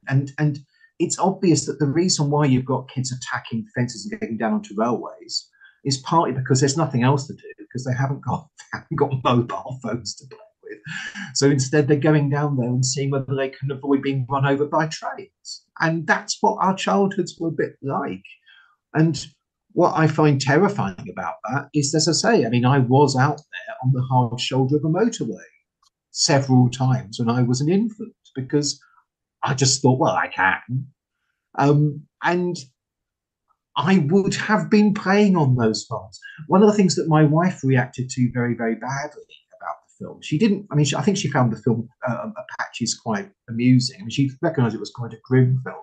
Line, and it's obvious that the reason why you've got kids attacking fences and getting down onto railways is partly because there's nothing else to do, because they haven't got mobile phones to play with. So instead, they're going down there and seeing whether they can avoid being run over by trains. And that's what our childhoods were a bit like. And what I find terrifying about that is, as I say, I mean, I was out there on the hard shoulder of a motorway several times when I was an infant, because I just thought, well, I can. And I would have been playing on those farms. One of the things that my wife reacted to very, very badly about the film, she didn't, I mean, I think she found the film Apaches quite amusing. I mean, she recognised it was quite a grim film.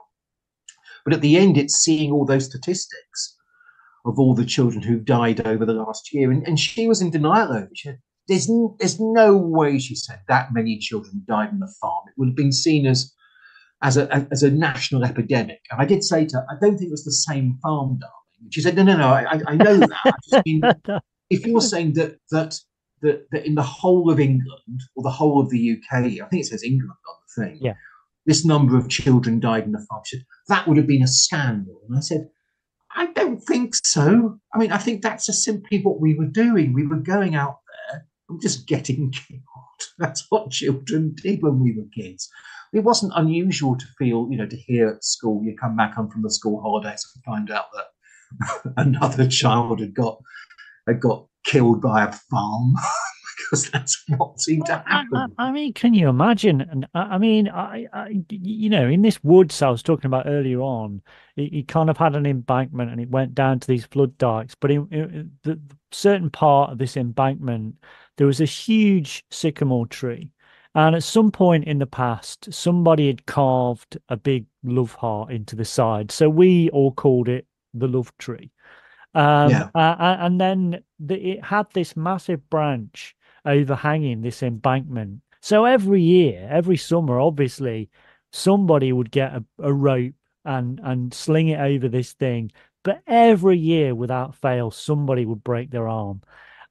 But at the end, it's seeing all those statistics of all the children who died over the last year. And she was in denial over it. She said, there's no way, she said, that many children died on the farm. It would have been seen as a national epidemic. And I did say to her, I don't think it was the same farm, darling. She said, no, I know that. I just mean, if you're saying that in the whole of England, or the whole of the UK, I think it says England on the thing, yeah, this number of children died in the farm, she said, that would have been a scandal. And I said, I don't think so. I mean, I think that's just simply what we were doing. We were going out there and just getting killed. That's what children did when we were kids. It wasn't unusual to feel, to hear at school, you come back home from the school holidays and find out that another child had got killed by a farm, because that's what seemed to happen. I mean, can you imagine? And I mean, in this woods I was talking about earlier on, it kind of had an embankment and it went down to these flood dikes. But in the certain part of this embankment, there was a huge sycamore tree. And at some point in the past, somebody had carved a big love heart into the side. So we all called it the love tree. And then it had this massive branch overhanging this embankment. So every year, every summer, obviously, somebody would get a rope and sling it over this thing. But every year, without fail, somebody would break their arm.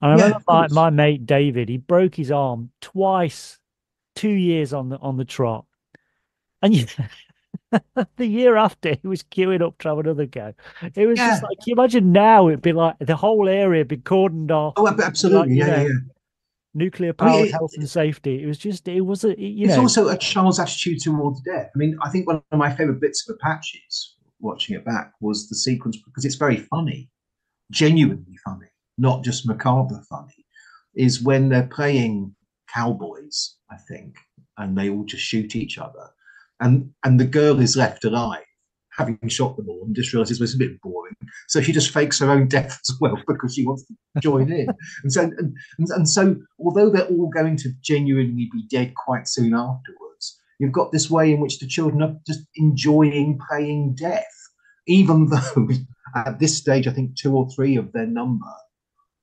And I remember my mate David, he broke his arm twice, 2 years on the trot. And the year after, he was queuing up to have another go. It was just like, can you imagine now? It'd be like the whole area had been cordoned off. Oh, absolutely, nuclear powered health and safety. It was just, it's also a child's attitude towards death. I mean, I think one of my favourite bits of Apaches, watching it back, was the sequence, because it's very funny, genuinely funny, not just macabre funny, is when they're playing cowboys, I think, and they all just shoot each other. And the girl is left alive, having shot them all, and just realises it's a bit boring. So she just fakes her own death as well, because she wants to join in. And so, although they're all going to genuinely be dead quite soon afterwards, you've got this way in which the children are just enjoying playing death, even though at this stage, I think 2 or 3 of their number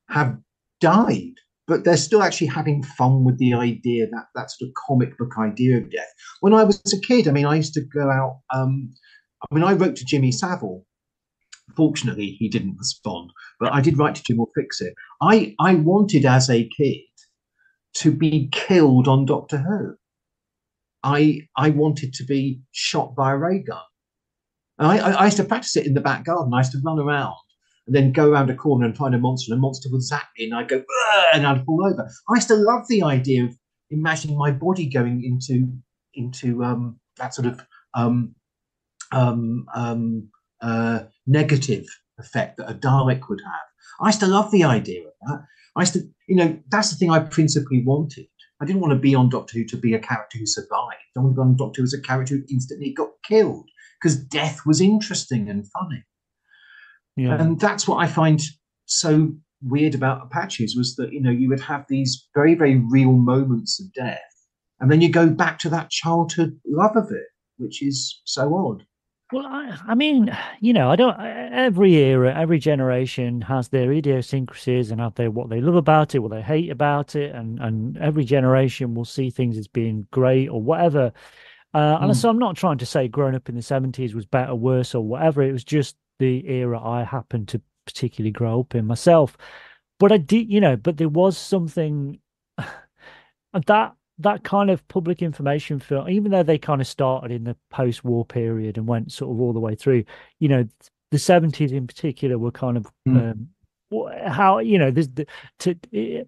have died. But they're still actually having fun with the idea, that sort of comic book idea of death. When I was a kid, I mean, I used to go out. I wrote to Jimmy Savile. Fortunately, he didn't respond, but I did write to Jim or fix it. I wanted, as a kid, to be killed on Doctor Who. I wanted to be shot by a ray gun. And I used to practice it in the back garden. I used to run around and then go around a corner and find a monster, and a monster would zap me, and I'd go, and I'd fall over. I used to love the idea of imagining my body going into that sort of um, negative effect that a Dalek would have. I used to love the idea of that. I used to, that's the thing I principally wanted. I didn't want to be on Doctor Who to be a character who survived. I wanted to be on Doctor Who as a character who instantly got killed because death was interesting and funny. Yeah. And that's what I find so weird about Apaches was that, you would have these very, very real moments of death. And then you go back to that childhood love of it, which is so odd. Well, I mean, I don't. Every era, every generation has their idiosyncrasies and have their what they love about it, what they hate about it, and every generation will see things as being great or whatever. And so I'm not trying to say growing up in the 70s was better, worse, or whatever. It was just the era I happened to particularly grow up in myself. But I did, but there was something that kind of public information film, even though they kind of started in the post-war period and went sort of all the way through, the 70s in particular were kind of how there's for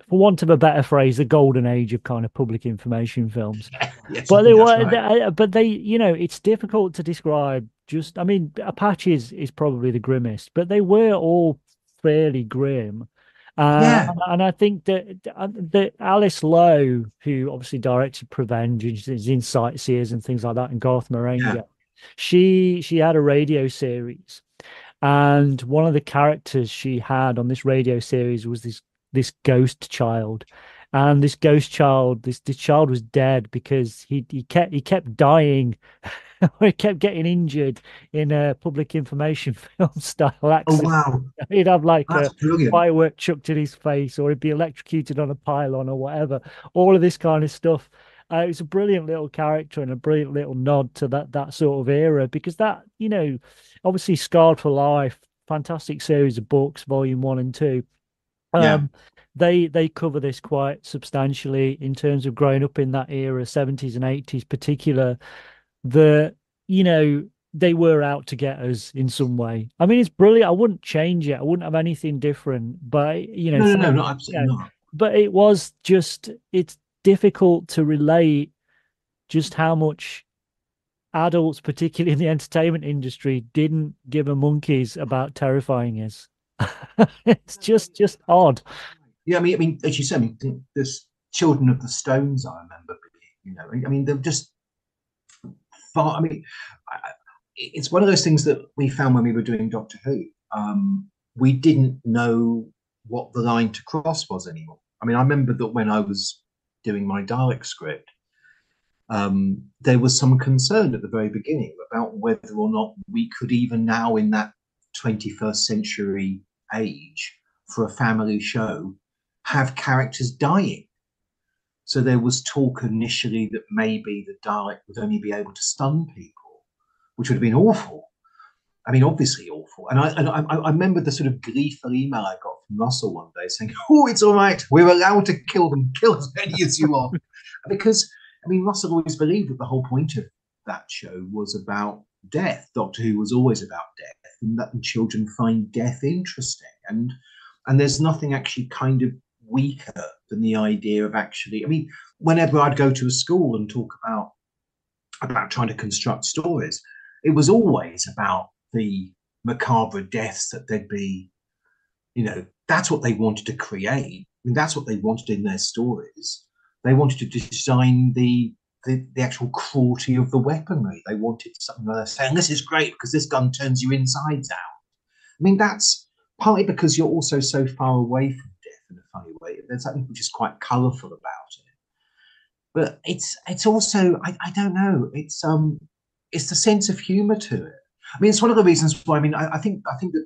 want of a better phrase, the golden age of kind of public information films. Yes, But they were, right. but they, it's difficult to describe. I mean, Apaches is probably the grimmest, but they were all fairly grim. And I think that Alice Lowe, who obviously directed Prevenge, is in Sightseers and things like that, and Garth Marenghi, she had a radio series, and one of the characters she had on this radio series was this ghost child, and this ghost child, this child was dead because he kept dying. He kept getting injured in a public information film style Oh, accident. wow. He'd have like That's a brilliant. firework chucked in his face, or he'd be electrocuted on a pylon or whatever. All of this kind of stuff. It was a brilliant little character and a brilliant little nod to that sort of era, because that, obviously Scarred for Life, fantastic series of books, volume 1 and 2. They cover this quite substantially in terms of growing up in that era, 70s and 80s particular, that, they were out to get us in some way. I mean, it's brilliant. I wouldn't change it. I wouldn't have anything different. But, No, not absolutely not. But it was just, it's difficult to relate just how much adults, particularly in the entertainment industry, didn't give a monkeys about terrifying is. It's just odd. Yeah, I mean, as you said, there's Children of the Stones. I remember being, they're just far. I mean, it's one of those things that we found when we were doing Doctor Who. We didn't know what the line to cross was anymore. I mean, I remember that when I was doing my Dalek script, there was some concern at the very beginning about whether or not we could even now, in that 21st century age, for a family show, have characters dying. So there was talk initially that maybe the Dalek would only be able to stun people, which would have been awful. I mean, obviously awful. And I remember the sort of gleeful email I got from Russell one day saying, "Oh, it's all right. We're allowed to kill them. Kill as many as you want." Because, I mean, Russell always believed that the whole point of that show was about death. Doctor Who was always about death, and that children find death interesting. And there's nothing actually kind of weaker than the idea of actually, I mean, whenever I'd go to a school and talk about trying to construct stories, it was always about the macabre deaths that there'd be, that's what they wanted to create. I mean, that's what they wanted in their stories. They wanted to design the actual cruelty of the weaponry. They wanted something like that, saying, this is great because this gun turns you insides out. I mean, that's partly because you're also so far away from death in a funny way. There's something which is quite colourful about it. But it's also, I don't know, it's the sense of humour to it. I mean, it's one of the reasons why, I mean, I think that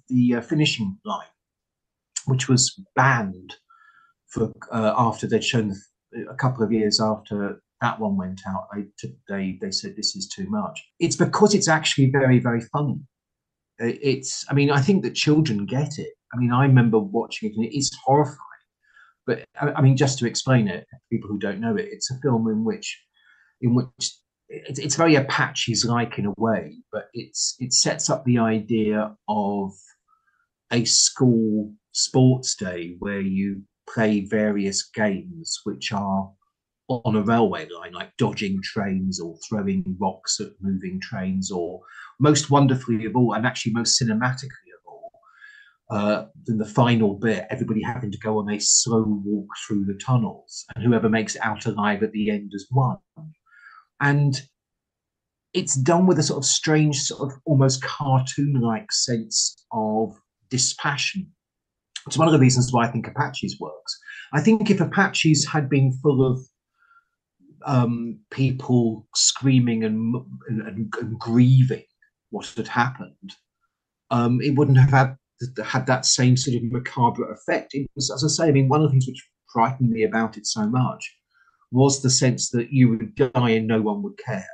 the finishing line, which was banned for after they'd shown a couple of years after that one went out, they said this is too much. It's because it's actually very, very funny. I mean, I think that children get it. I mean, I remember watching it and it is horrifying. But I mean, just to explain it, people who don't know it, it's a film in which it's very Apaches-like in a way, but it sets up the idea of a school sports day where you play various games which are on a railway line, like dodging trains or throwing rocks at moving trains, or most wonderfully of all, and actually most cinematically of all, in the final bit, everybody having to go on a slow walk through the tunnels, and whoever makes it out alive at the end has won. And it's done with a sort of strange, sort of almost cartoon-like sense of dispassion. It's one of the reasons why I think Apaches works. I think if Apaches had been full of people screaming and grieving what had happened, it wouldn't have had that same sort of macabre effect. It was, as I say, I mean, one of the things which frightened me about it so much was the sense that you would die and no one would care.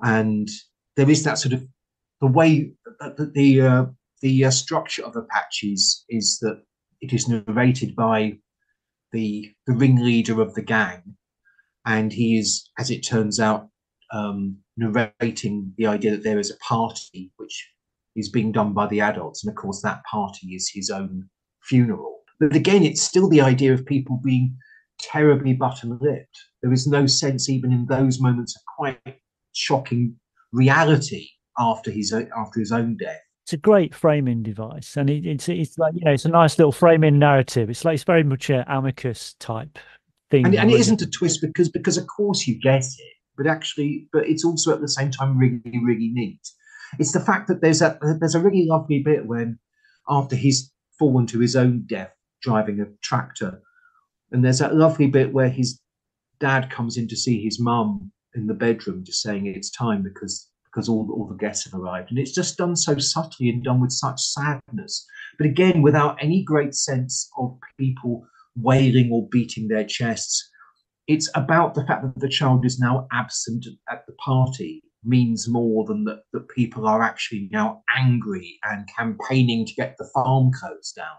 And there is that sort of the way that the structure of Apaches is that it is narrated by the ringleader of the gang, and he is, as it turns out, narrating the idea that there is a party which is being done by the adults, and of course that party is his own funeral. But again, it's still the idea of people being terribly button-lipped. There is no sense, even in those moments, of quite shocking reality after his own death. It's a great framing device, and it's like, you know, it's a nice little framing narrative. It's very much an Amicus type thing, and it isn't a twist because of course you get it, but it's also at the same time really, really neat. It's the fact that there's a really lovely bit when, after he's fallen to his own death driving a tractor, and there's that lovely bit where his dad comes in to see his mum in the bedroom, just saying it's time because all the guests have arrived. And it's just done so subtly and done with such sadness, but again, without any great sense of people wailing or beating their chests. It's about the fact that the child is now absent at the party means more than that people are actually now angry and campaigning to get the farm closed down,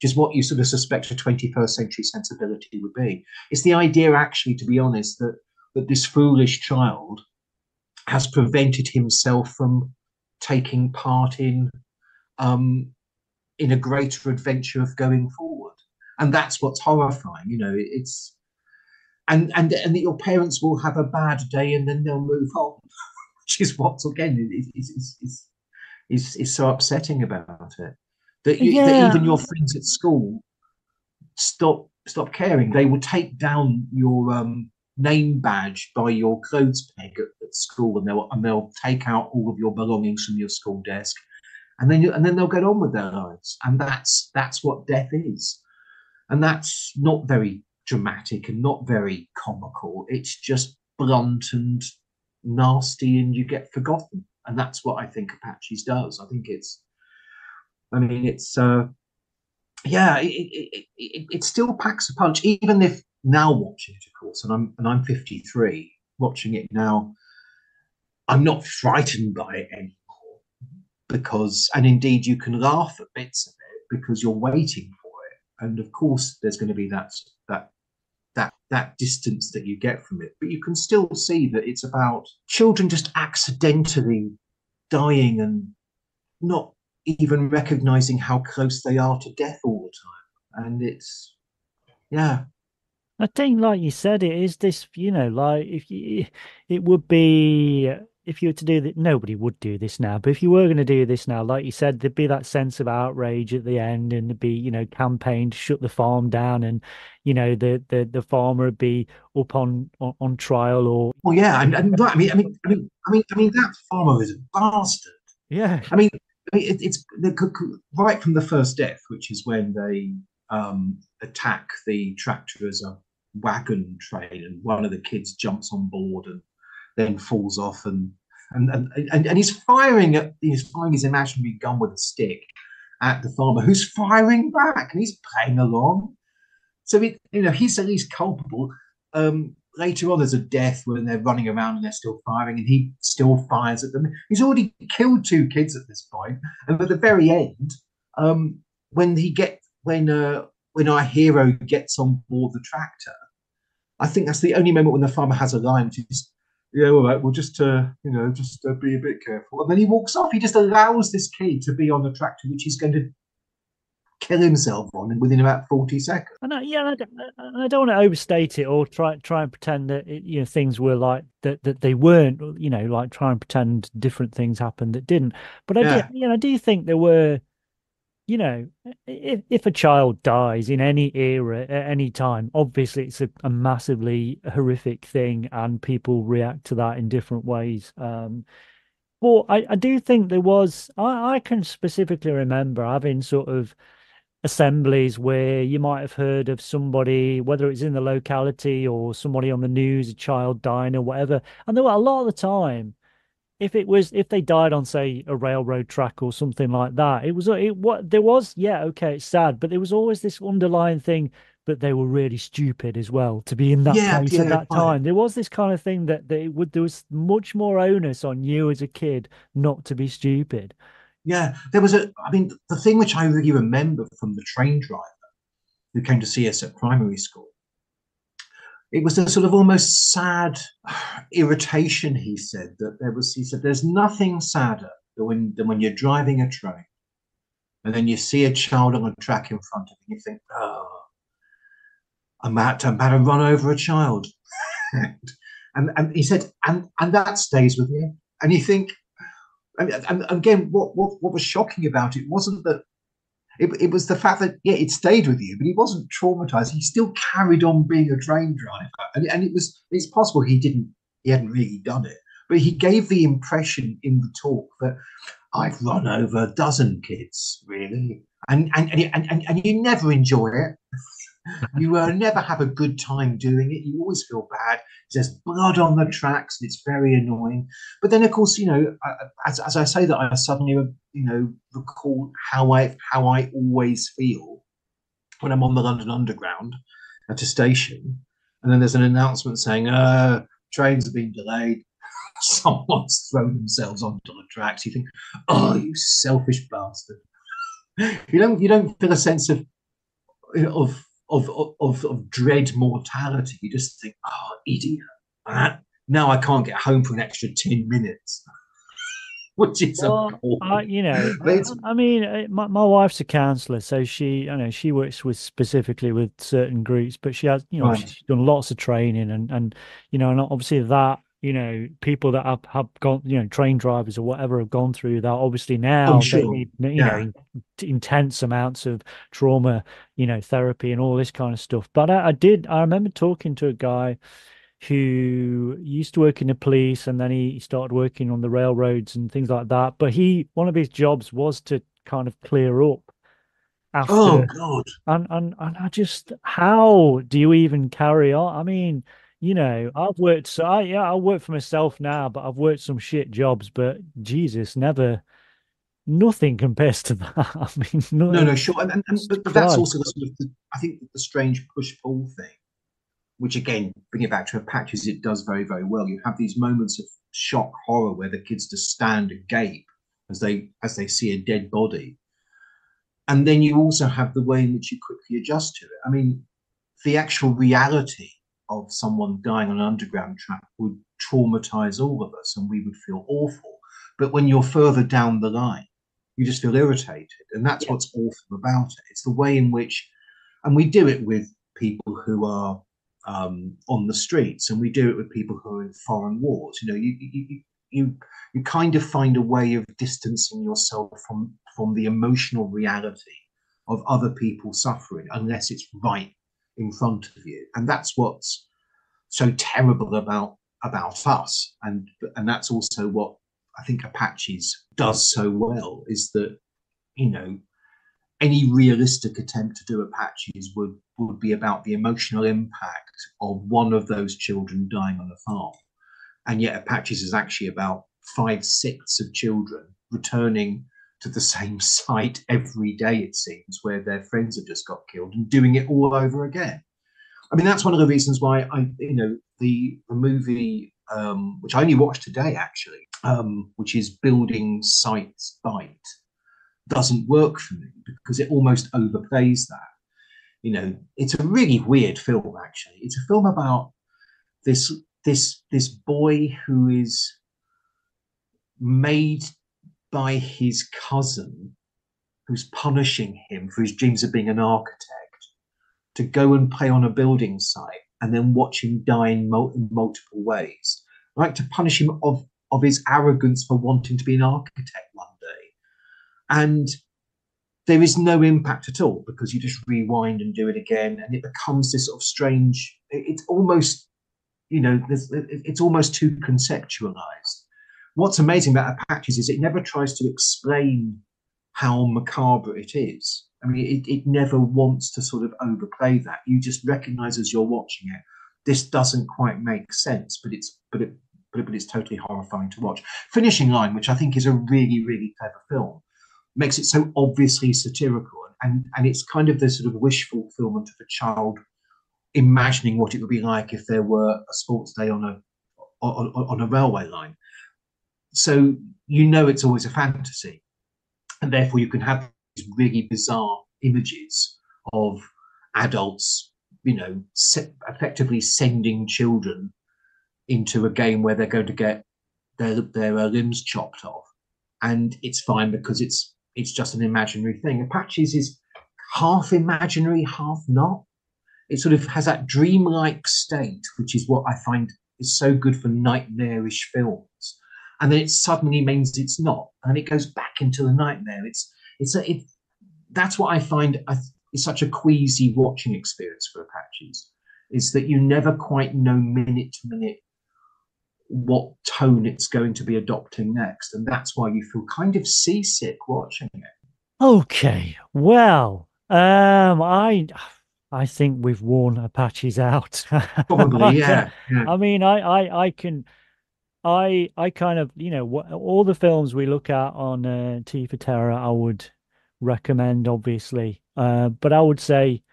which is what you sort of suspect a 21st century sensibility would be. It's the idea, actually, to be honest, that this foolish child has prevented himself from taking part in a greater adventure of going forward. And that's what's horrifying, you know. It's and that your parents will have a bad day and then they'll move on, which is what's, again, is so upsetting about it. That even your friends at school stop caring. They will take down your name badge by your clothes peg at school, and they'll take out all of your belongings from your school desk, and then they'll get on with their lives. And that's what death is. And that's not very dramatic and not very comical. It's just blunt and nasty, and you get forgotten. And that's what I think Apaches does. I think it still packs a punch, even if now watching it, of course, and I'm 53, watching it now, I'm not frightened by it anymore, and indeed you can laugh at bits of it because you're waiting for it. And of course there's going to be that distance that you get from it, but you can still see that it's about children just accidentally dying and not even recognizing how close they are to death all the time. And it's, yeah. I think, like you said, it is this, you know, like it would be, if you were to do that, nobody would do this now, but if you were going to do this now, like you said, there'd be that sense of outrage at the end, and there'd be, you know, campaign to shut the farm down, and, you know, the farmer would be up on trial, or. Well, yeah, and I mean, that farmer is a bastard. Yeah. I mean, it's right from the first death, which is when they attack the tractor as a wagon train, and one of the kids jumps on board and then falls off, and he's firing his imaginary gun with a stick at the farmer, who's firing back, and he's playing along. So he's at least culpable. Later on, there's a death when they're running around and they're still firing, and he still fires at them. He's already killed 2 kids at this point, and at the very end, when our hero gets on board the tractor, I think that's the only moment when the farmer has a line, which is, "Yeah, all right, we'll just be a bit careful." And then he walks off. He just allows this kid to be on the tractor, which is going to kill himself on within about 40 seconds. And I don't want to overstate it or try and pretend that things were like that they weren't. Like try and pretend different things happened that didn't. But I do think there were. If a child dies in any era at any time, obviously it's a massively horrific thing, and people react to that in different ways. But I do think there was. I can specifically remember having sort of assemblies where you might have heard of somebody, whether it's in the locality or somebody on the news, a child dying or whatever. And there were a lot of the time, if they died on, say, a railroad track or something like that, it's sad, but there was always this underlying thing that they were really stupid as well to be in that place at that time. There was this kind of thing that there was much more onus on you as a kid not to be stupid. Yeah, the thing which I really remember from the train driver who came to see us at primary school, it was a sort of almost sad irritation. He said there's nothing sadder than when you're driving a train and then you see a child on a track in front of you and you think, oh, I'm about to run over a child. and he said, and that stays with you. And you think, and again, what was shocking about it wasn't that it was the fact that it stayed with you, but he wasn't traumatized. He still carried on being a train driver, and it's possible he hadn't really done it, but he gave the impression in the talk that I've run over a dozen kids, really, and you never enjoy it. You never have a good time doing it. You always feel bad. There's blood on the tracks. And it's very annoying. But then, of course, as I say that, I suddenly, recall how I always feel when I'm on the London Underground at a station, and then there's an announcement saying, trains have been delayed. Someone's thrown themselves onto the tracks. You think, oh, you selfish bastard. You don't feel a sense of dread mortality. You just think, oh, idiot. Now I can't get home for an extra 10 minutes. Which is appalling. My wife's a counsellor, so she works specifically with certain groups, but she has, right. She's done lots of training and obviously that, people that have gone, train drivers or whatever have gone through that. Obviously now they need, intense amounts of trauma, therapy and all this kind of stuff. But I remember talking to a guy who used to work in the police, and then he started working on the railroads and things like that. But one of his jobs was to kind of clear up after. Oh God! And I just, how do you even carry on? I mean, I've worked. I work for myself now, but I've worked some shit jobs. But Jesus, nothing compares to that. I mean, no, sure. But that's also the sort of I think the strange push-pull thing, which again, bring it back to Apaches, it does very, very well. You have these moments of shock horror where the kids just stand agape as they see a dead body. And then you also have the way in which you quickly adjust to it. I mean, the actual reality of someone dying on an underground track would traumatize all of us and we would feel awful. But when you're further down the line, you just feel irritated. And that's what's awful about it. It's the way in which, and we do it with people who are on the streets, and we do it with people who are in foreign wars. You kind of find a way of distancing yourself from the emotional reality of other people suffering, unless it's right in front of you. And that's what's so terrible about us, and that's also what I think Apaches does so well, is that any realistic attempt to do Apaches would be about the emotional impact of one of those children dying on a farm. And yet Apaches is actually about 5/6 of children returning to the same site every day, it seems, where their friends have just got killed, and doing it all over again. I mean, that's one of the reasons why the movie, which I only watched today, actually, which is Building Sites Bite, doesn't work for me because it almost overplays that. It's a really weird film, actually. It's a film about this boy who is made by his cousin who's punishing him for his dreams of being an architect to go and play on a building site and then watch him die in multiple ways, like to punish him of his arrogance for wanting to be an architect one day. And there is no impact at all because you just rewind and do it again, and it becomes this sort of strange, it's almost, it's almost too conceptualized. What's amazing about Apaches is it never tries to explain how macabre it is. I mean, it never wants to sort of overplay that. You just recognize as you're watching it, this doesn't quite make sense, but it's totally horrifying to watch. Finishing Line, which I think is a really, really clever film, makes it so obviously satirical, and it's kind of the sort of wish fulfillment of a child imagining what it would be like if there were a sports day on a railway line. So it's always a fantasy, and therefore you can have these really bizarre images of adults, effectively sending children into a game where they're going to get their limbs chopped off, and it's fine because it's just an imaginary thing. Apaches is half imaginary, half not. It sort of has that dreamlike state, which is what I find is so good for nightmarish films. And then it suddenly means it's not, and it goes back into the nightmare. That's what I find is such a queasy watching experience for Apaches, is that you never quite know minute to minute what tone it's going to be adopting next, and that's why you feel kind of seasick watching it. Okay, well, I think we've worn Apaches out. Probably, yeah. I mean, I kind of, all the films we look at on T for Terror, I would recommend, obviously. But I would say,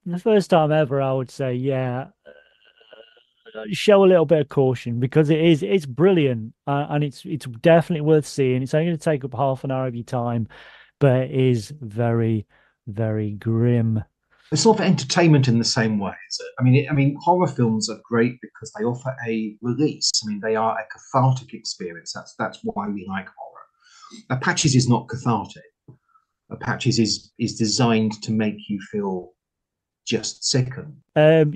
the first time ever, I would say, show a little bit of caution, because it's brilliant, and it's definitely worth seeing. It's only going to take up half an hour of your time, but it is very, very grim. It's not for entertainment in the same way, is it? I mean, horror films are great because they offer a release. I mean, they are a cathartic experience. That's why we like horror. Apaches is not cathartic. Apaches is designed to make you feel just sickened. Same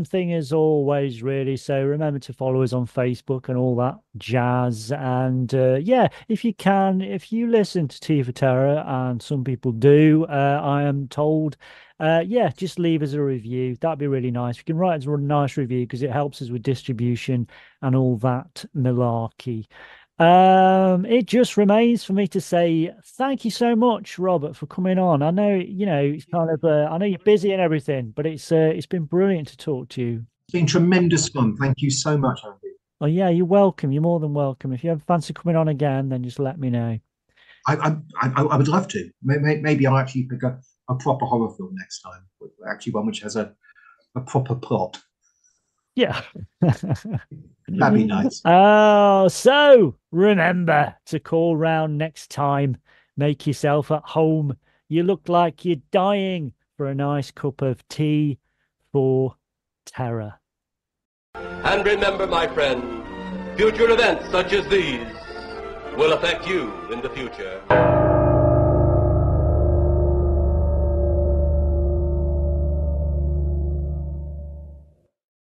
thing as always, really. So remember to follow us on Facebook and all that jazz. And if you can, if you listen to T for Terror, and some people do, I am told, just leave us a review. That'd be really nice. You can write us a nice review because it helps us with distribution and all that malarkey. It just remains for me to say thank you so much, Robert, for coming on. I know, it's kind of, I know you're busy and everything, but it's been brilliant to talk to you. It's been tremendous fun. Thank you so much, Andy. Oh yeah, you're welcome. You're more than welcome. If you ever fancy coming on again, then just let me know. I would love to. Maybe I'll actually pick a proper horror film next time. Actually, one which has a proper plot. Yeah. That'd be nice. Oh, so remember to call round next time. Make yourself at home. You look like you're dying for a nice cup of tea for terror. And remember, my friend, future events such as these will affect you in the future.